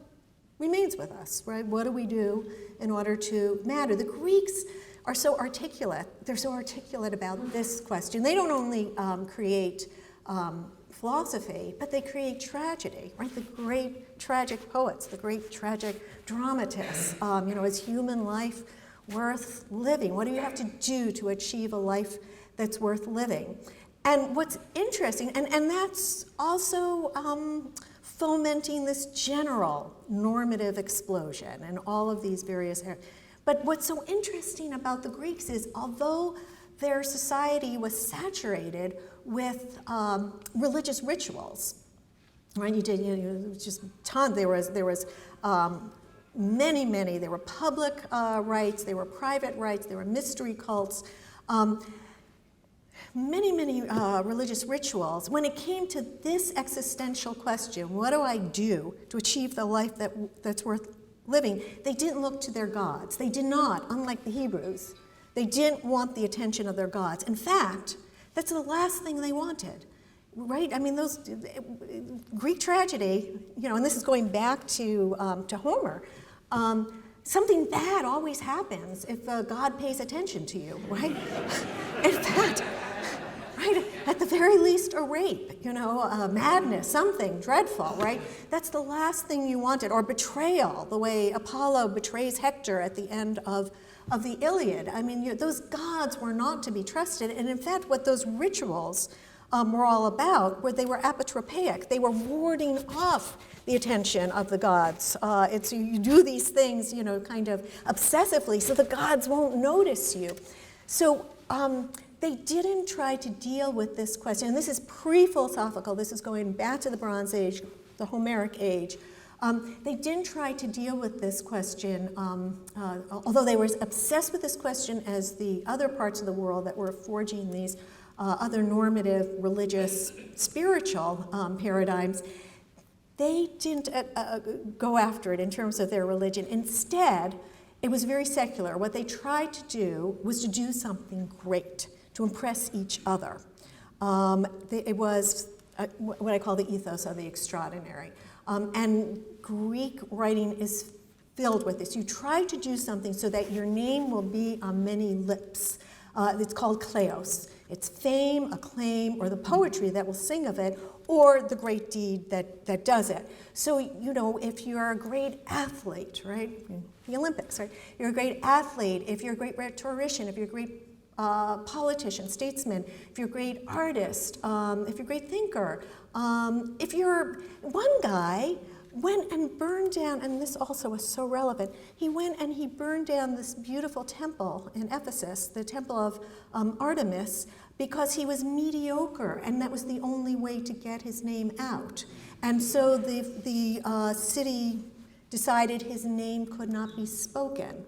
remains with us, right? What do we do in order to matter? The Greeks are so articulate. They're so articulate about this question. They don't only create philosophy, but they create tragedy, right? The great tragic poets, the great tragic dramatists. Is human life worth living? What do you have to do to achieve a life that's worth living? And what's interesting, and that's also fomenting this general normative explosion and all of these various areas. But what's so interesting about the Greeks is, although their society was saturated with religious rituals, right? Just ton. There was many. There were public rites, there were private rites, there were mystery cults. Many religious rituals. When it came to this existential question, what do I do to achieve the life that's worth living, they didn't look to their gods. They did not, unlike the Hebrews, they didn't want the attention of their gods. In fact, that's the last thing they wanted, right? Those Greek tragedy, and this is going back to Homer. Something bad always happens if God pays attention to you, right? In fact, right, at the very least, a rape, madness, something dreadful, right? That's the last thing you wanted. Or betrayal, the way Apollo betrays Hector at the end of the Iliad. Those gods were not to be trusted. And in fact, what those rituals were all about, where they were apotropaic, they were warding off the attention of the gods. You do these things, kind of obsessively, so the gods won't notice you. So they didn't try to deal with this question. And this is pre-philosophical. This is going back to the Bronze Age, the Homeric Age. They didn't try to deal with this question, although they were as obsessed with this question as the other parts of the world that were forging these other normative, religious, spiritual paradigms. They didn't go after it in terms of their religion. Instead, it was very secular. What they tried to do was to do something great, to impress each other. It was what I call the ethos of the extraordinary. And Greek writing is filled with this. You try to do something so that your name will be on many lips. It's called kleos. It's fame, acclaim, or the poetry that will sing of it, or the great deed that does it. So, if you're a great athlete, right, the Olympics, right, you're a great athlete, if you're a great rhetorician, if you're a great politician, statesman, if you're a great artist, if you're a great thinker, if you're, one guy went and burned down, and this also was so relevant, he went and he burned down this beautiful temple in Ephesus, the temple of Artemis, because he was mediocre, and that was the only way to get his name out. And so the city decided his name could not be spoken.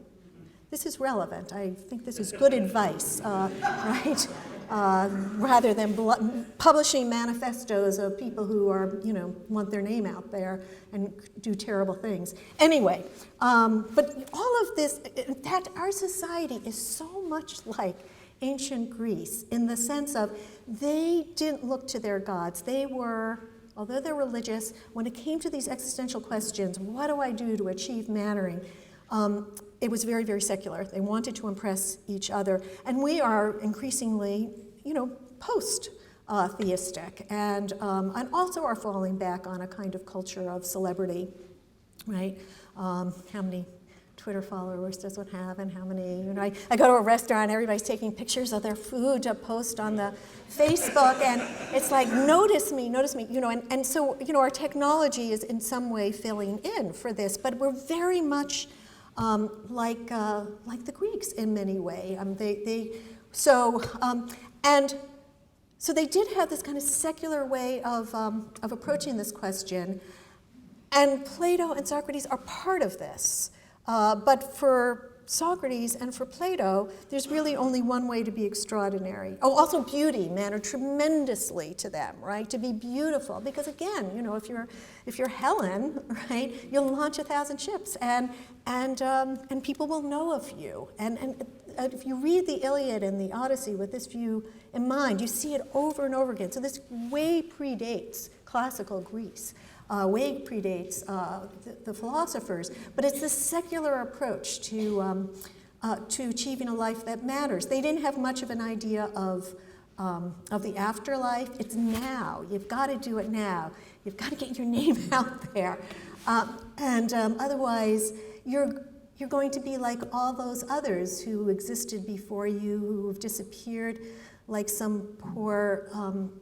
This is relevant. I think this is good advice, right? Rather than publishing manifestos of people who are, want their name out there and do terrible things. Anyway, but all of this, in fact, our society is so much like ancient Greece in the sense of they didn't look to their gods. They were, although they're religious, when it came to these existential questions, what do I do to achieve mattering? it was very, very secular. They wanted to impress each other. And we are increasingly, post-theistic, and also are falling back on a kind of culture of celebrity, right? How many Twitter followers does one have, and how many, I go to a restaurant, everybody's taking pictures of their food to post on the Facebook, and it's like, notice me, and so, our technology is in some way filling in for this, but we're very much like the Greeks in many ways. So they did have this kind of secular way of approaching this question, and Plato and Socrates are part of this. But for Socrates and for Plato, there's really only one way to be extraordinary. Oh, also beauty mattered tremendously to them, right? To be beautiful, because again, if you're Helen, right, you'll launch 1,000 ships, and people will know of you. And if you read the Iliad and the Odyssey with this view in mind, you see it over and over again. So this way predates classical Greece. Way predates the philosophers, but it's this secular approach to achieving a life that matters. They didn't have much of an idea of the afterlife. It's now. You've got to do it now. You've got to get your name out there, and otherwise you're going to be like all those others who existed before you, who have disappeared, like some poor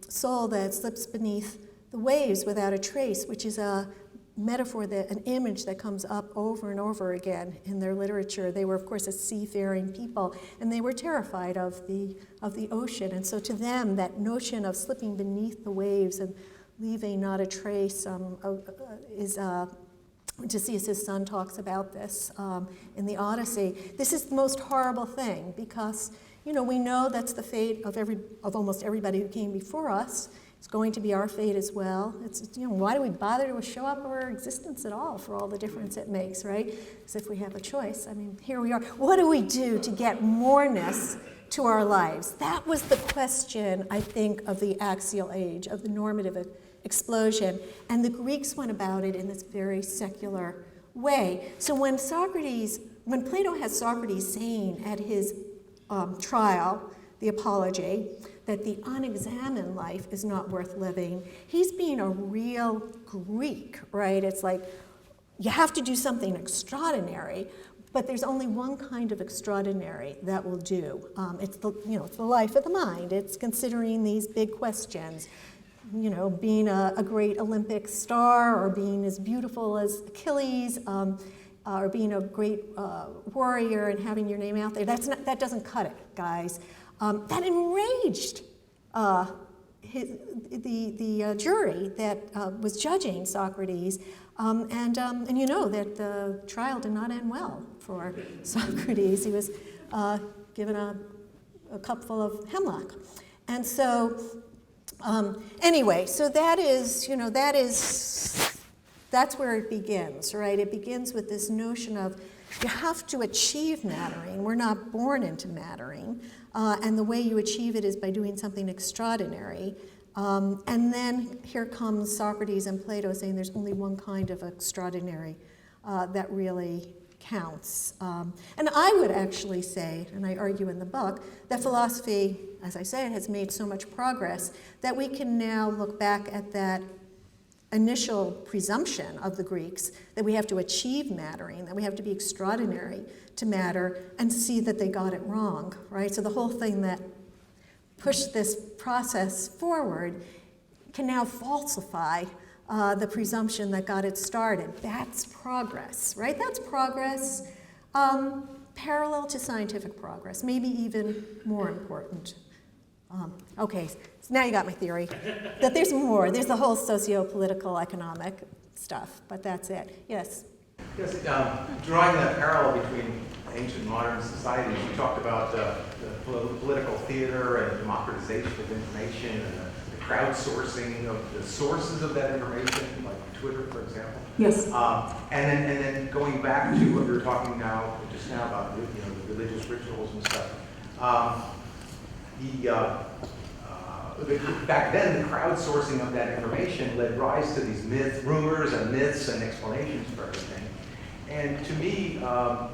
soul that slips beneath the waves without a trace, which is a metaphor, an image that comes up over and over again in their literature. They were, of course, a seafaring people, and they were terrified of the ocean. And so to them, that notion of slipping beneath the waves and leaving not a trace is Odysseus' son talks about this in the Odyssey. This is the most horrible thing because, we know that's the fate of almost everybody who came before us. It's going to be our fate as well. Why do we bother to show up our existence at all for all the difference it makes, right? As if we have a choice. I mean, here we are. What do we do to get moreness to our lives? That was the question, I think, of the Axial Age, of the normative explosion. And the Greeks went about it in this very secular way. So when Plato has Socrates saying at his trial, the Apology, that the unexamined life is not worth living, he's being a real Greek, right? It's like, you have to do something extraordinary, but there's only one kind of extraordinary that will do. It's the life of the mind. It's considering these big questions. Being a great Olympic star, or being as beautiful as Achilles, or being a great warrior and having your name out there. That doesn't cut it, guys. That enraged the jury that was judging Socrates, and you know that the trial did not end well for Socrates. He was given a cupful of hemlock, and so anyway, so that's where it begins, right? It begins with this notion of you have to achieve mattering. We're not born into mattering. And the way you achieve it is by doing something extraordinary. And then here comes Socrates and Plato saying there's only one kind of extraordinary that really counts. And I would actually say, and I argue in the book, that philosophy, as I say, has made so much progress that we can now look back at that initial presumption of the Greeks that we have to achieve mattering, that we have to be extraordinary to matter, and see that they got it wrong, right? So the whole thing that pushed this process forward can now falsify the presumption that got it started. That's progress, right? That's progress parallel to scientific progress, maybe even more important. Okay, so now you got my theory. That there's more. There's the whole socio-political, economic stuff, but that's it. Yes? Yes, drawing that parallel between ancient and modern societies, you talked about the political theater and democratization of information and the crowdsourcing of the sources of that information, like Twitter, for example. Yes. And then going back to what we were talking just now about the religious rituals and stuff. Back then, the crowdsourcing of that information led rise to these rumors and myths and explanations for everything. And to me, about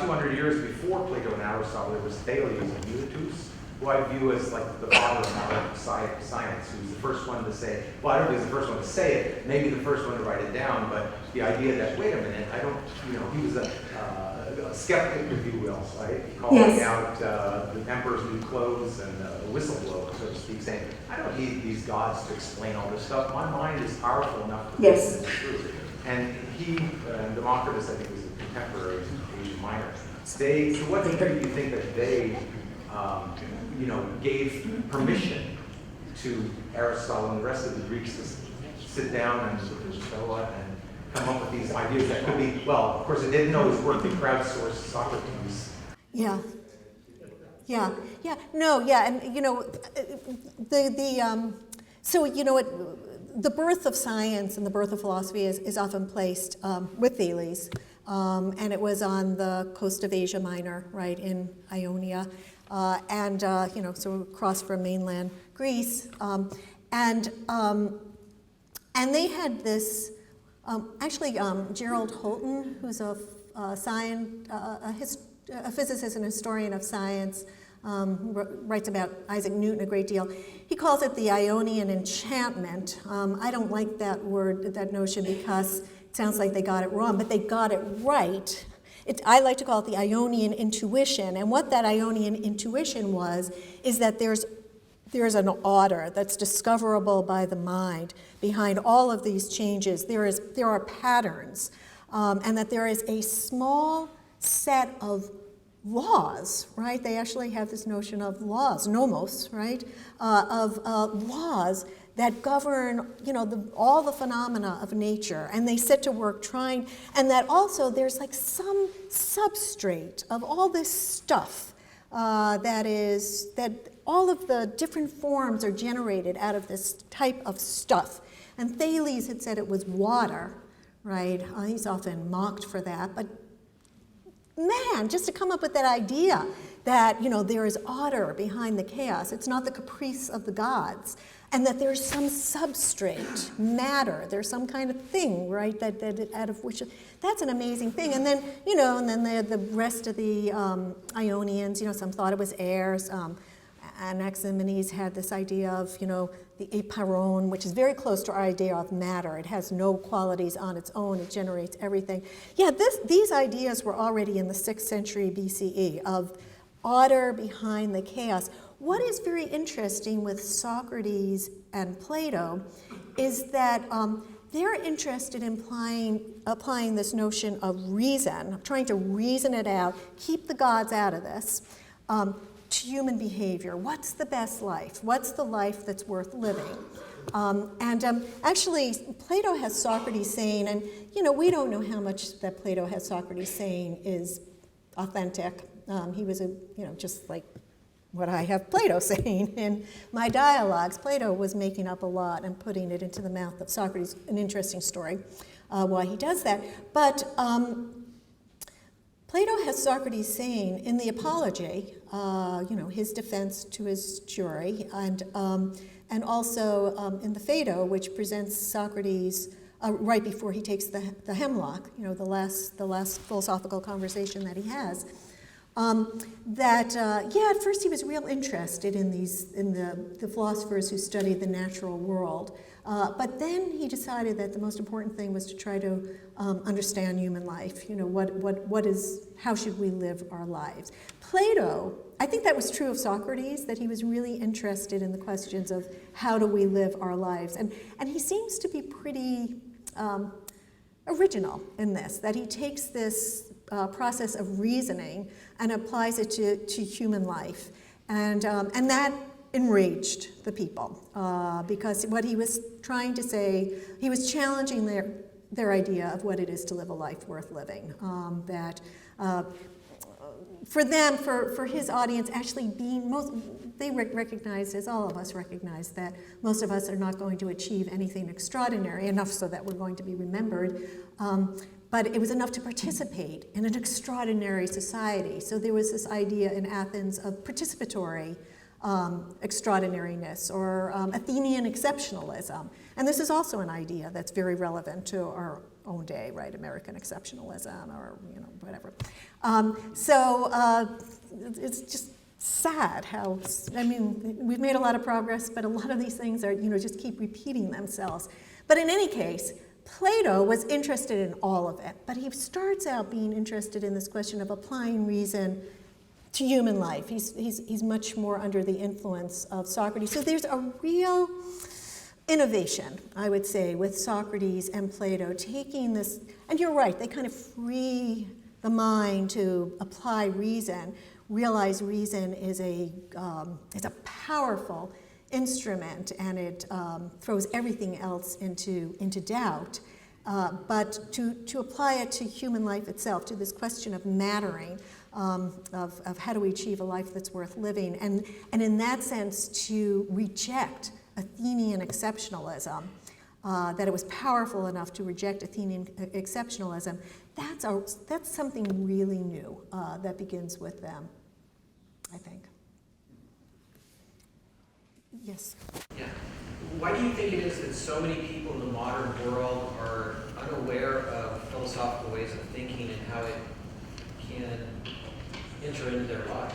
200 years before Plato and Aristotle, there was Thales of Miletus, who I view as like the father of modern science, who's the first one to say, well, I don't think he's the first one to say it, maybe the first one to write it down, but the idea that, wait a minute, I don't, he was a skeptic, if you will, right? Calling out the emperor's new clothes and a whistleblower, so to speak, saying, I don't need these gods to explain all this stuff. My mind is powerful enough to believe this is true. And he, Democritus, I think, was a contemporary of Asia Minor. To what degree do you think that they, gave permission to Aristotle and the rest of the Greeks to sit down and look at the Stoa and come up with these ideas that could be, well, of course, it didn't always work to crowdsource Socrates. Yeah. And the birth of science and the birth of philosophy is often placed with Thales, and it was on the coast of Asia Minor, right, in Ionia, so across from mainland Greece, and they had this. Gerald Holton, who's a physicist and historian of science, who writes about Isaac Newton a great deal. He calls it the Ionian enchantment. I don't like that word, that notion, because it sounds like they got it wrong, but they got it right. I like to call it the Ionian intuition, and what that Ionian intuition is that there's an order that's discoverable by the mind behind all of these changes. There are patterns, and that there is a small set of laws, right? They actually have this notion of laws, nomos, right? Of laws that govern, all the phenomena of nature, and they set to work trying, and that also there's like some substrate of all this stuff that all of the different forms are generated out of this type of stuff. And Thales had said it was water, right? He's often mocked for that, but man, just to come up with that idea that, there is order behind the chaos. It's not the caprice of the gods. And that there's some substrate, matter, there's some kind of thing, right, that out of which, that's an amazing thing. And then, the rest of the Ionians, some thought it was air. Anaximenes had this idea of, the apeiron, which is very close to our idea of matter. It has no qualities on its own. It generates everything. Yeah, these ideas were already in the 6th century BCE of order behind the chaos. What is very interesting with Socrates and Plato is that they're interested in applying this notion of reason, trying to reason it out, keep the gods out of this, to human behavior. What's the best life? What's the life that's worth living? Actually, Plato has Socrates saying, and we don't know how much that Plato has Socrates saying is authentic. He was just like what I have Plato saying in my dialogues. Plato was making up a lot and putting it into the mouth of Socrates. An interesting story why he does that. But Plato has Socrates saying in the Apology, his defense to his jury, and also in the Phaedo, which presents Socrates right before he takes the hemlock, the last philosophical conversation that he has. At first he was real interested in the philosophers who studied the natural world, but then he decided that the most important thing was to try to understand human life. How should we live our lives? Plato, I think that was true of Socrates, that he was really interested in the questions of how do we live our lives, and he seems to be pretty original in this, that he takes this process of reasoning and applies it to human life. And that enraged the people because what he was trying to say, he was challenging their idea of what it is to live a life worth living. For them, for his audience, actually they recognized, as all of us recognize, that most of us are not going to achieve anything extraordinary, enough so that we're going to be remembered. But it was enough to participate in an extraordinary society. So there was this idea in Athens of participatory extraordinariness, or Athenian exceptionalism. And this is also an idea that's very relevant to our own day, right? American exceptionalism, or whatever. It's just sad how, I mean, we've made a lot of progress, but a lot of these things are, just keep repeating themselves. But in any case, Plato was interested in all of it, but he starts out being interested in this question of applying reason to human life. He's much more under the influence of Socrates. So there's a real innovation, I would say, with Socrates and Plato, taking this, and you're right, they kind of free the mind to apply reason, realize reason is a powerful instrument, and it throws everything else into doubt. But to apply it to human life itself, to this question of mattering, of how do we achieve a life that's worth living, and in that sense to reject Athenian exceptionalism, that it was powerful enough to reject Athenian exceptionalism, that's something really new that begins with them, I think. Yes? Yeah. Why do you think it is that so many people in the modern world are unaware of philosophical ways of thinking and how it can enter into their lives?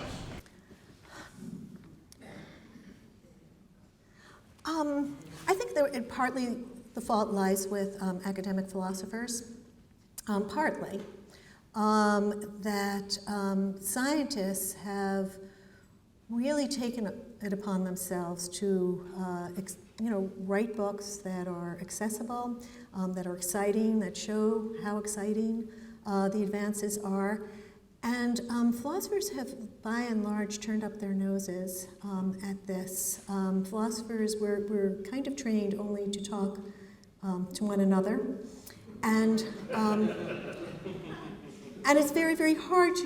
I think that partly the fault lies with academic philosophers, partly. That scientists have really taken it upon themselves to write books that are accessible, that are exciting, that show how exciting the advances are. And philosophers have, by and large, turned up their noses at this. Philosophers were kind of trained only to talk to one another. And it's very, very hard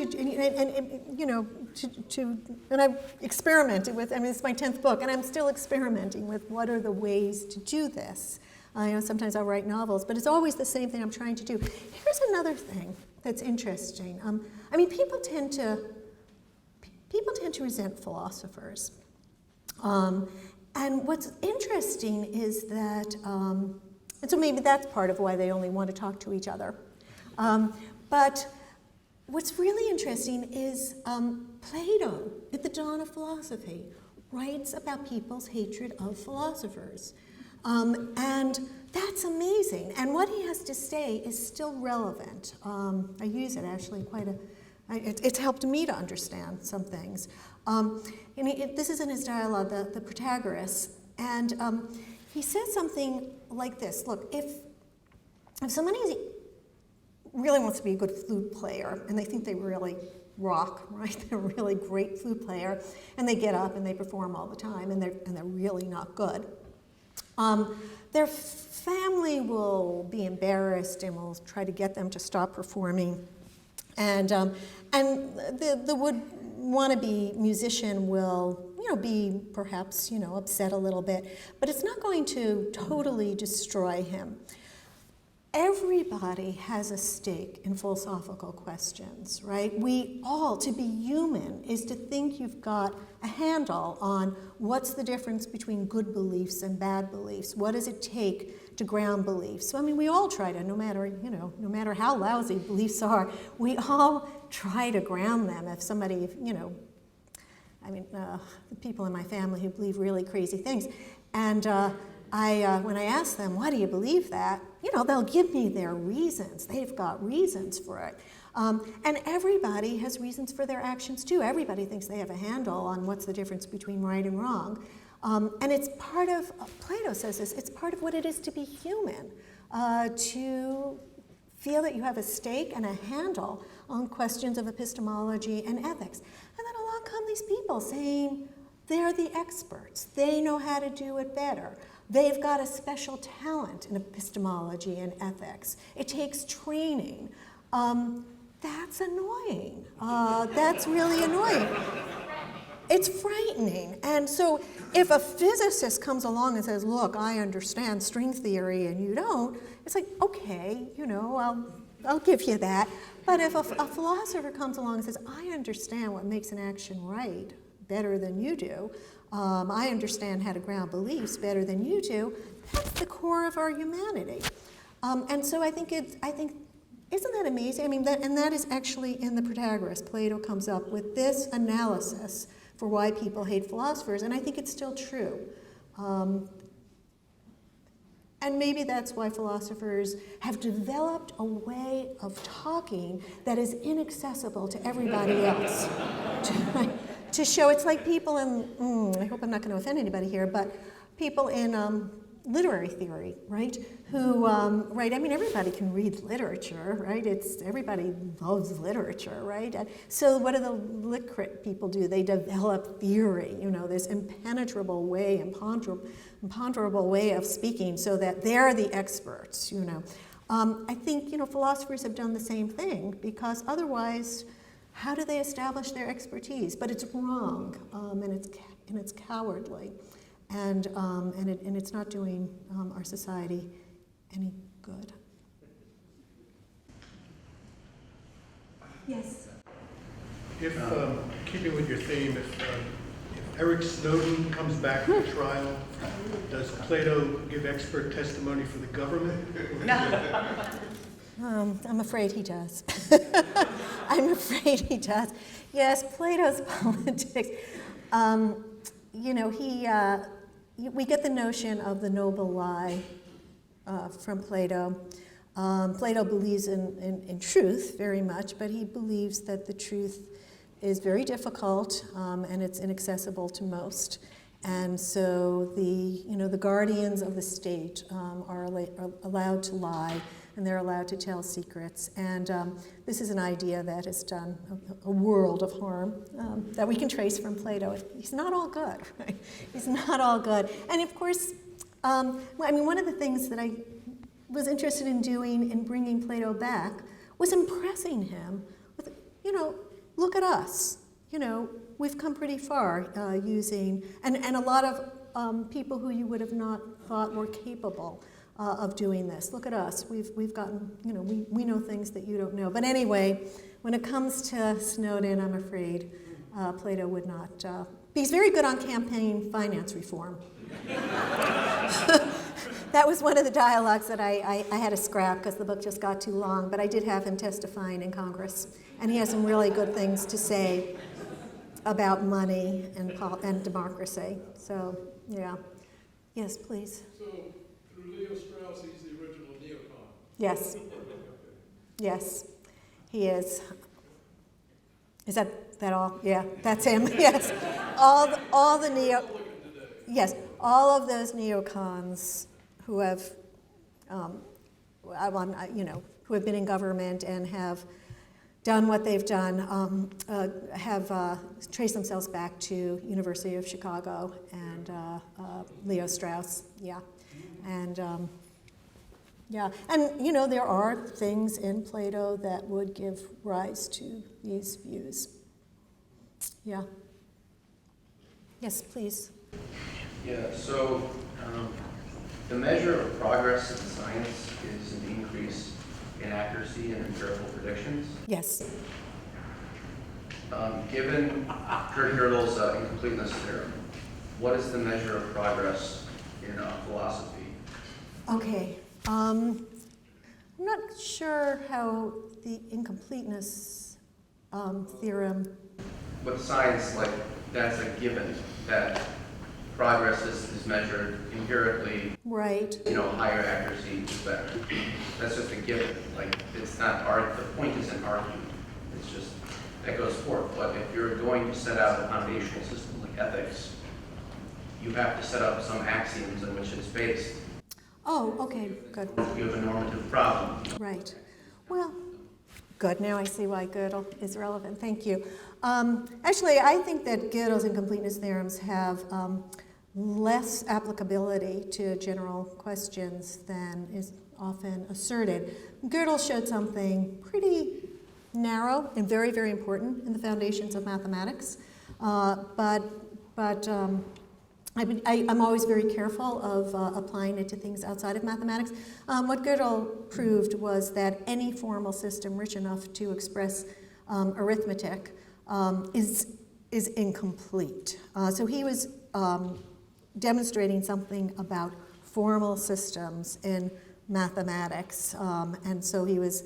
and I've experimented with, it's my 10th book, and I'm still experimenting with what are the ways to do this. Sometimes I'll write novels, but it's always the same thing I'm trying to do. Here's another thing that's interesting. People tend to resent philosophers. And what's interesting is that, and so maybe that's part of why they only want to talk to each other. But what's really interesting is Plato, at the dawn of philosophy, writes about people's hatred of philosophers. And that's amazing. And what he has to say is still relevant. I use it actually it's helped me to understand some things. This is in his dialogue, the Protagoras, and he says something like this. Look, if somebody really wants to be a good flute player, and they think they really rock, right? They're a really great flute player, and they get up and they perform all the time, and they're really not good. Their family will be embarrassed and will try to get them to stop performing, and the would-wannabe musician will, be perhaps, upset a little bit, but it's not going to totally destroy him. Everybody has a stake in philosophical questions, right? We all, to be human, is to think you've got a handle on what's the difference between good beliefs and bad beliefs. What does it take to ground beliefs? So, we all try to, no matter how lousy beliefs are, we all try to ground them. If somebody, the people in my family who believe really crazy things, and when I ask them, why do you believe that? They'll give me their reasons. They've got reasons for it. And everybody has reasons for their actions too. Everybody thinks they have a handle on what's the difference between right and wrong. And it's part of, Plato says this, it's part of what it is to be human, to feel that you have a stake and a handle on questions of epistemology and ethics. And then along come these people saying they're the experts. They know how to do it better. They've got a special talent in epistemology and ethics. It takes training. That's annoying. That's really annoying. It's frightening. And so if a physicist comes along and says, look, I understand string theory and you don't, it's like, okay, I'll give you that. But if a philosopher comes along and says, I understand what makes an action right, better than you do. I understand how to ground beliefs better than you do. That's the core of our humanity. And so I think, isn't that amazing? I mean, that is actually in the Protagoras. Plato comes up with this analysis for why people hate philosophers, and I think it's still true. And maybe that's why philosophers have developed a way of talking that is inaccessible to everybody else. To show, it's like people in, I hope I'm not going to offend anybody here, but people in literary theory, right? Who, right, I mean, everybody can read literature, right? Everybody loves literature, right? So what do the lit crit people do? They develop theory, this impenetrable way, imponderable way of speaking so that they're the experts, I think, philosophers have done the same thing because otherwise, how do they establish their expertise? But it's wrong, and it's cowardly. And it's not doing our society any good. Yes? If, keeping with your theme, if Eric Snowden comes back for trial, does Plato give expert testimony for the government? I'm afraid he does. I'm afraid he does. Yes, Plato's politics. We get the notion of the noble lie from Plato. Plato believes in truth very much, but he believes that the truth is very difficult and it's inaccessible to most. And so the guardians of the state are allowed to lie, and they're allowed to tell secrets. And this is an idea that has done a world of harm that we can trace from Plato. He's not all good, right? He's not all good. And of course, one of the things that I was interested in doing in bringing Plato back was impressing him with, look at us. We've come pretty far using, and a lot of people who you would have not thought were capable of doing this. Look at us. We've gotten, we know things that you don't know. But anyway, when it comes to Snowden, I'm afraid Plato would not. He's very good on campaign finance reform. That was one of the dialogues that I had to scrap because the book just got too long. But I did have him testifying in Congress, and he has some really good things to say about money and democracy. So, yeah. Yes, please. So, through Leo Strauss, he's the original neocon. Yes. Yes, he is. Is that all? Yeah, that's him. Yes. All the Yes, all of those neocons who have, who have been in government and have done what they've done, have traced themselves back to University of Chicago and Leo Strauss. Yeah, and there are things in Plato that would give rise to these views. Yeah. Yes, please. Yeah, so the measure of progress in science is an increase in accuracy and empirical predictions. Yes. Given Kurt Gödel's incompleteness theorem, what is the measure of progress in philosophy? Okay. I'm not sure how the incompleteness theorem. With science, that's a given, that progress is measured empirically. Right. Higher accuracy is better. That's just a given. It's not art. The point isn't argument. It's just that goes forth. But if you're going to set out a foundational system like ethics, you have to set up some axioms in which it's based. Oh, okay, good. You have a normative problem. Right. Well, good. Now I see why Gödel is relevant. Thank you. Actually, I think that Gödel's incompleteness theorems have less applicability to general questions than is often asserted. Gödel showed something pretty narrow and very, very important in the foundations of mathematics, but I'm always very careful of applying it to things outside of mathematics. What Gödel proved was that any formal system rich enough to express arithmetic is is incomplete. So he was demonstrating something about formal systems in mathematics, and so he was,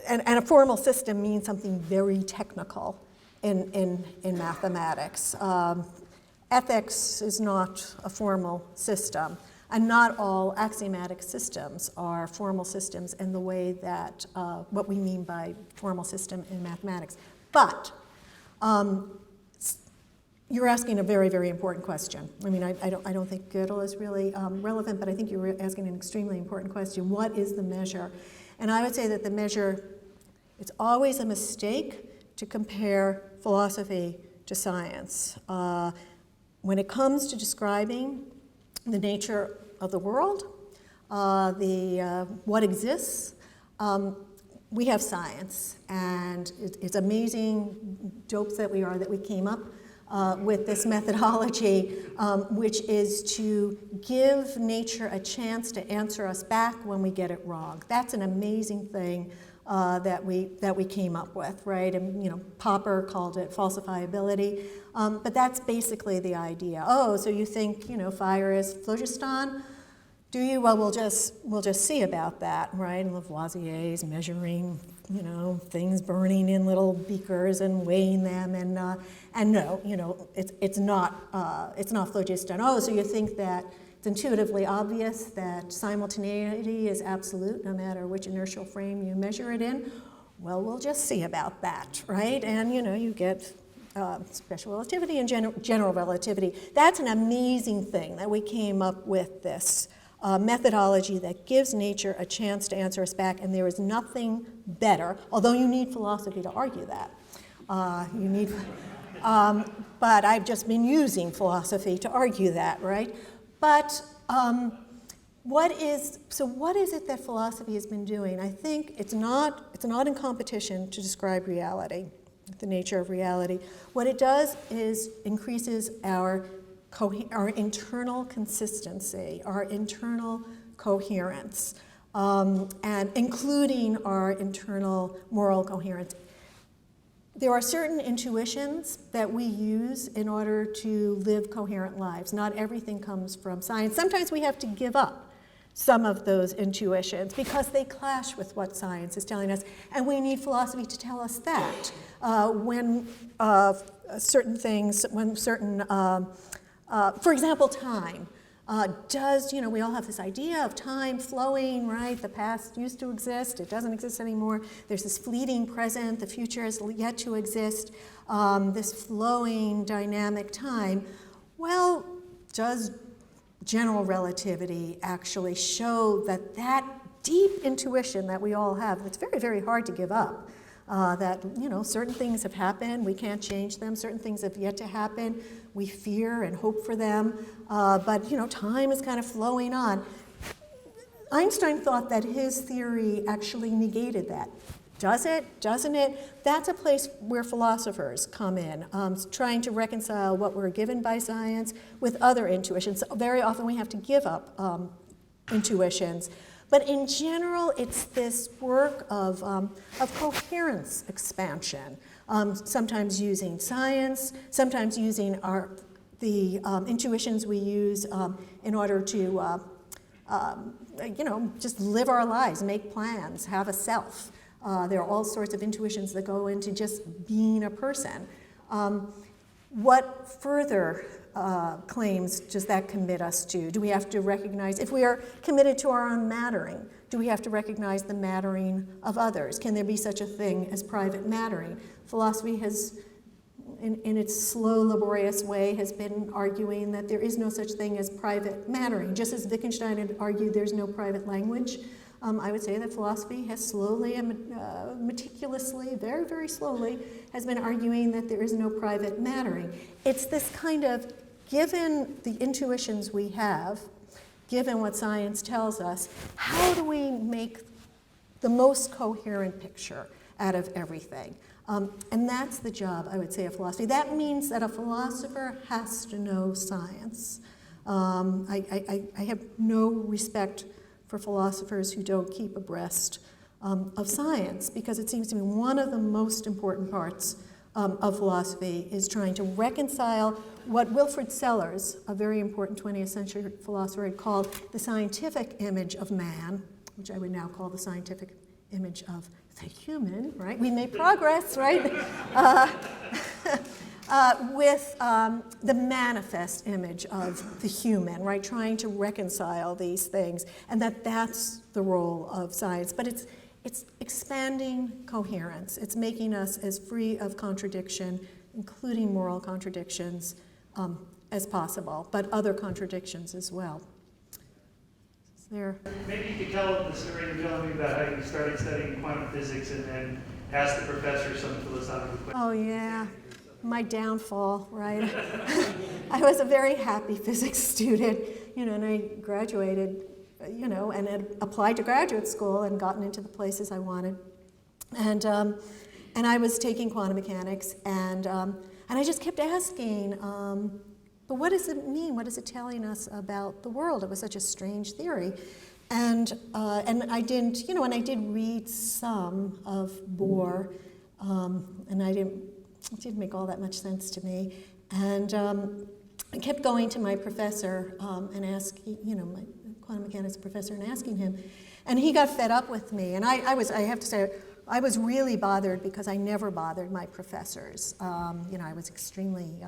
and a formal system means something very technical in mathematics. Ethics is not a formal system, and not all axiomatic systems are formal systems in the way that what we mean by formal system in mathematics. But you're asking a very, very important question. I mean, I don't think Gödel is really relevant, but I think you're asking an extremely important question. What is the measure? And I would say that the measure, it's always a mistake to compare philosophy to science. When it comes to describing the nature of the world, what exists, we have science, and it's amazing dopes that we are that we came up with this methodology, which is to give nature a chance to answer us back when we get it wrong. That's an amazing thing that we came up with, right? And Popper called it falsifiability, but that's basically the idea. Oh, so you think fire is phlogiston? Do you? Well, we'll just see about that, right? And Lavoisier's measuring, things burning in little beakers and weighing them, and no, it's not phlogiston. Oh, so you think that it's intuitively obvious that simultaneity is absolute no matter which inertial frame you measure it in? Well, we'll just see about that, right? And you get special relativity and general relativity. That's an amazing thing that we came up with this methodology that gives nature a chance to answer us back, and there is nothing better, although you need philosophy to argue that. But I've just been using philosophy to argue that, right? But what is it that philosophy has been doing? I think it's not in competition to describe reality, the nature of reality. What it does is increases our internal consistency, our internal coherence, and including our internal moral coherence. There are certain intuitions that we use in order to live coherent lives. Not everything comes from science. Sometimes we have to give up some of those intuitions because they clash with what science is telling us, and we need philosophy to tell us that. For example, time. We all have this idea of time flowing, right? The past used to exist, it doesn't exist anymore. There's this fleeting present, the future is yet to exist, this flowing dynamic time. Well, does general relativity actually show that deep intuition that we all have, that's very, very hard to give up, that certain things have happened, we can't change them, certain things have yet to happen, we fear and hope for them, but time is kind of flowing on. Einstein thought that his theory actually negated that. Does it? Doesn't it? That's a place where philosophers come in, trying to reconcile what we're given by science with other intuitions. Very often we have to give up intuitions. But in general, it's this work of coherence expansion, sometimes using science, sometimes using the intuitions we use in order to just live our lives, make plans, have a self. There are all sorts of intuitions that go into just being a person. What further claims does that commit us to? Do we have to recognize, if we are committed to our own mattering, do we have to recognize the mattering of others? Can there be such a thing as private mattering? Philosophy has, in its slow, laborious way, has been arguing that there is no such thing as private mattering. Just as Wittgenstein had argued there's no private language, I would say that philosophy has slowly and meticulously, very, very slowly, has been arguing that there is no private mattering. It's this kind of, given the intuitions we have, given what science tells us, how do we make the most coherent picture out of everything? And that's the job, I would say, of philosophy. That means that a philosopher has to know science. I have no respect for philosophers who don't keep abreast of science, because it seems to me one of the most important parts of philosophy is trying to reconcile what Wilfrid Sellars, a very important 20th century philosopher, had called the scientific image of man, which I would now call the scientific image of the human, right? We made progress, right? With the manifest image of the human, right? Trying to reconcile these things, and that's the role of science. But it's expanding coherence. It's making us as free of contradiction, including moral contradictions, as possible, but other contradictions as well. There. Maybe you could tell the story you're telling me about how you started studying quantum physics and then asked the professor some philosophical questions. Oh, yeah. My downfall, right? I was a very happy physics student, and I graduated, and had applied to graduate school and gotten into the places I wanted. And I was taking quantum mechanics, and I just kept asking, but what does it mean? What is it telling us about the world? It was such a strange theory. And I didn't, and I did read some of Bohr, and it didn't make all that much sense to me. And I kept going to my professor and asking, my quantum mechanics professor, and asking him. And he got fed up with me. And I have to say, I was really bothered because I never bothered my professors. I was extremely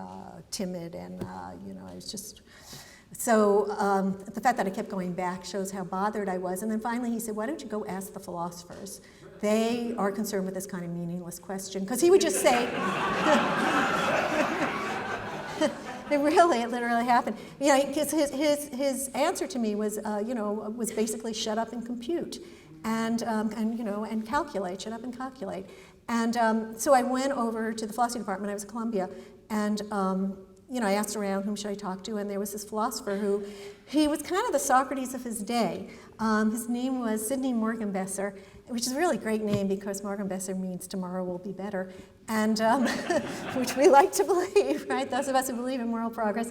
timid, and I was just so. The fact that I kept going back shows how bothered I was. And then finally, he said, "Why don't you go ask the philosophers? They are concerned with this kind of meaningless question." Because he would just say, it literally happened. Because his answer to me was, was basically shut up and compute. And calculate, shut up and calculate. And so I went over to the philosophy department. I was at Columbia, and I asked around, whom should I talk to? And there was this philosopher he was kind of the Socrates of his day. His name was Sidney Morgenbesser, which is a really great name because Morgenbesser means tomorrow will be better, and which we like to believe, right? Those of us who believe in moral progress.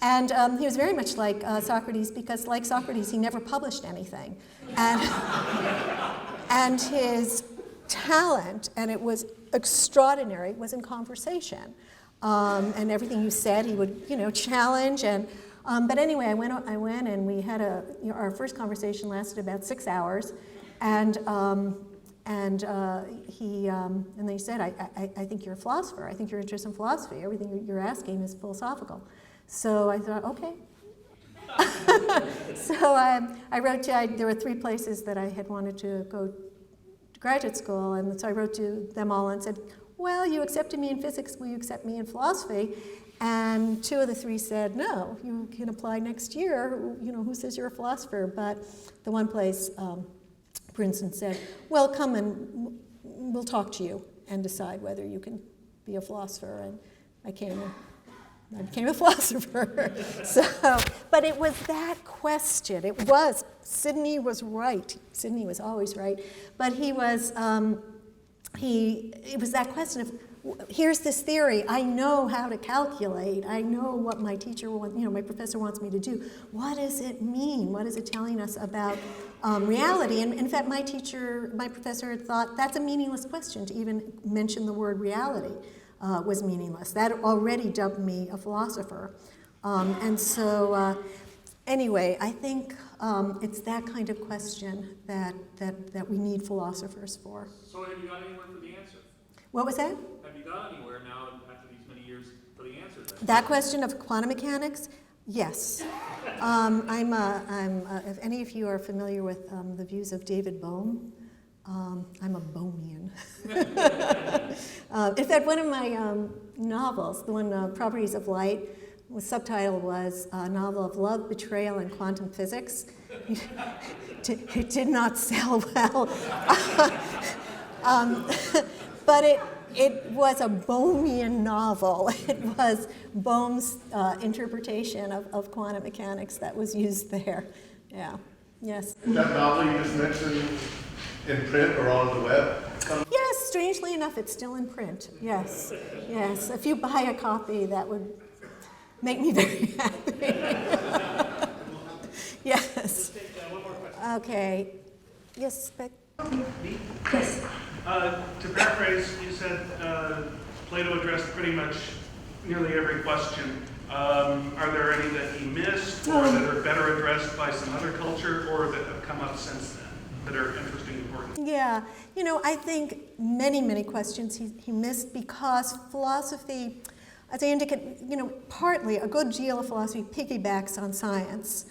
And he was very much like Socrates because, like Socrates, he never published anything. And his talent, and it was extraordinary, was in conversation. And everything you said, he would, challenge. And but anyway, I went and we had our first conversation lasted about 6 hours, and then he said, I think you're a philosopher. I think you're interested in philosophy. Everything you're asking is philosophical. So I thought, okay. So I wrote there were 3 places that I had wanted to go to graduate school, and so I wrote to them all and said, well, you accepted me in physics, will you accept me in philosophy? And 2 of the 3 said, no, you can apply next year, who says you're a philosopher? But the one place, Princeton, said, well, come and we'll talk to you and decide whether you can be a philosopher. And I became a philosopher. But it was that question. Sidney was right. Sidney was always right. But it was that question of, here's this theory. I know how to calculate. I know what my teacher wants, my professor wants me to do. What does it mean? What is it telling us about reality? And in fact, my professor had thought that's a meaningless question to even mention the word reality. Was meaningless. That already dubbed me a philosopher. And so, anyway, I think it's that kind of question that we need philosophers for. So have you got anywhere for the answer? What was that? Have you got anywhere now after these many years for the answer? That question of quantum mechanics? Yes. If any of you are familiar with the views of David Bohm, I'm a Bohmian. In fact, one of my novels, the one Properties of Light, the subtitle was a novel of love, betrayal, and quantum physics. It did not sell well. But it was a Bohmian novel. It was Bohm's interpretation of quantum mechanics that was used there. Yeah, yes. That novel you just mentioned in print or on the web? Yes, strangely enough, it's still in print. Yes, yes. If you buy a copy, that would make me very happy. Yes. Okay. Yes, Beck. Yes. To paraphrase, you said Plato addressed pretty much nearly every question. Are there any that he missed, or that are better addressed by some other culture, or that have come up since then that are interesting and important? Yeah, I think many questions he missed because philosophy, as I indicate, partly a good deal of philosophy piggybacks on science.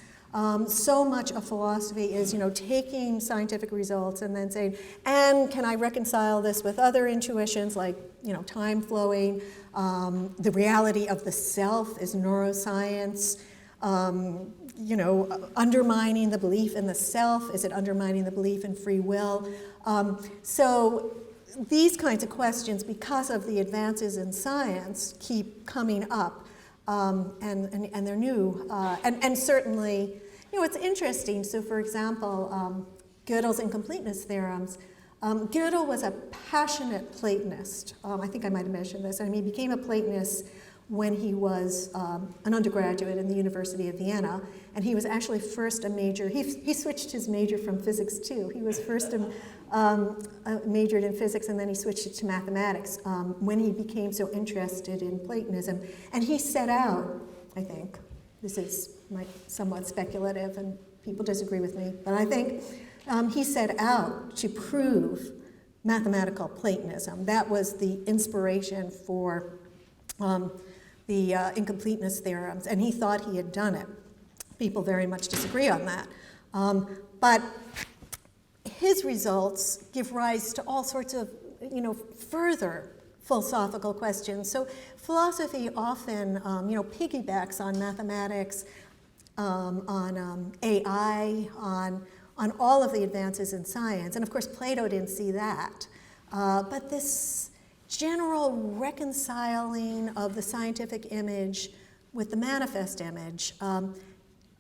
So much of philosophy is, taking scientific results and then saying, and can I reconcile this with other intuitions like, time flowing, the reality of the self is neuroscience, undermining the belief in the self, is it undermining the belief in free will? So these kinds of questions, because of the advances in science, keep coming up. And they're new. And certainly, it's interesting. So, for example, Gödel's incompleteness theorems. Gödel was a passionate Platonist. I think I might have mentioned this. He became a Platonist when he was an undergraduate in the University of Vienna, and he was actually first a major. He switched his major from physics too. He was first majored in physics, and then he switched it to mathematics when he became so interested in Platonism. And he set out, I think, this is somewhat speculative, and people disagree with me, but I think he set out to prove mathematical Platonism. That was the inspiration for the incompleteness theorems, and he thought he had done it. People very much disagree on that. But his results give rise to all sorts of, further philosophical questions. So philosophy often, piggybacks on mathematics, on AI, on all of the advances in science. And of course, Plato didn't see that. But this general reconciling of the scientific image with the manifest image,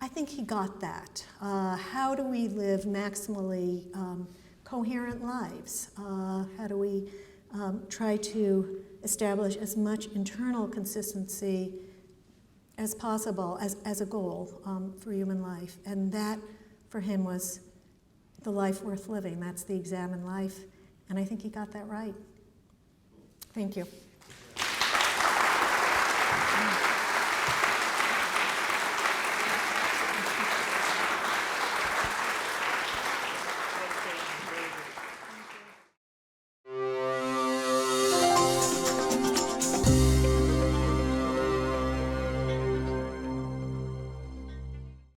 I think he got that. How do we live maximally coherent lives? How do we try to establish as much internal consistency as possible as a goal for human life? And that, for him, was the life worth living. That's the examined life. And I think he got that right. Thank you.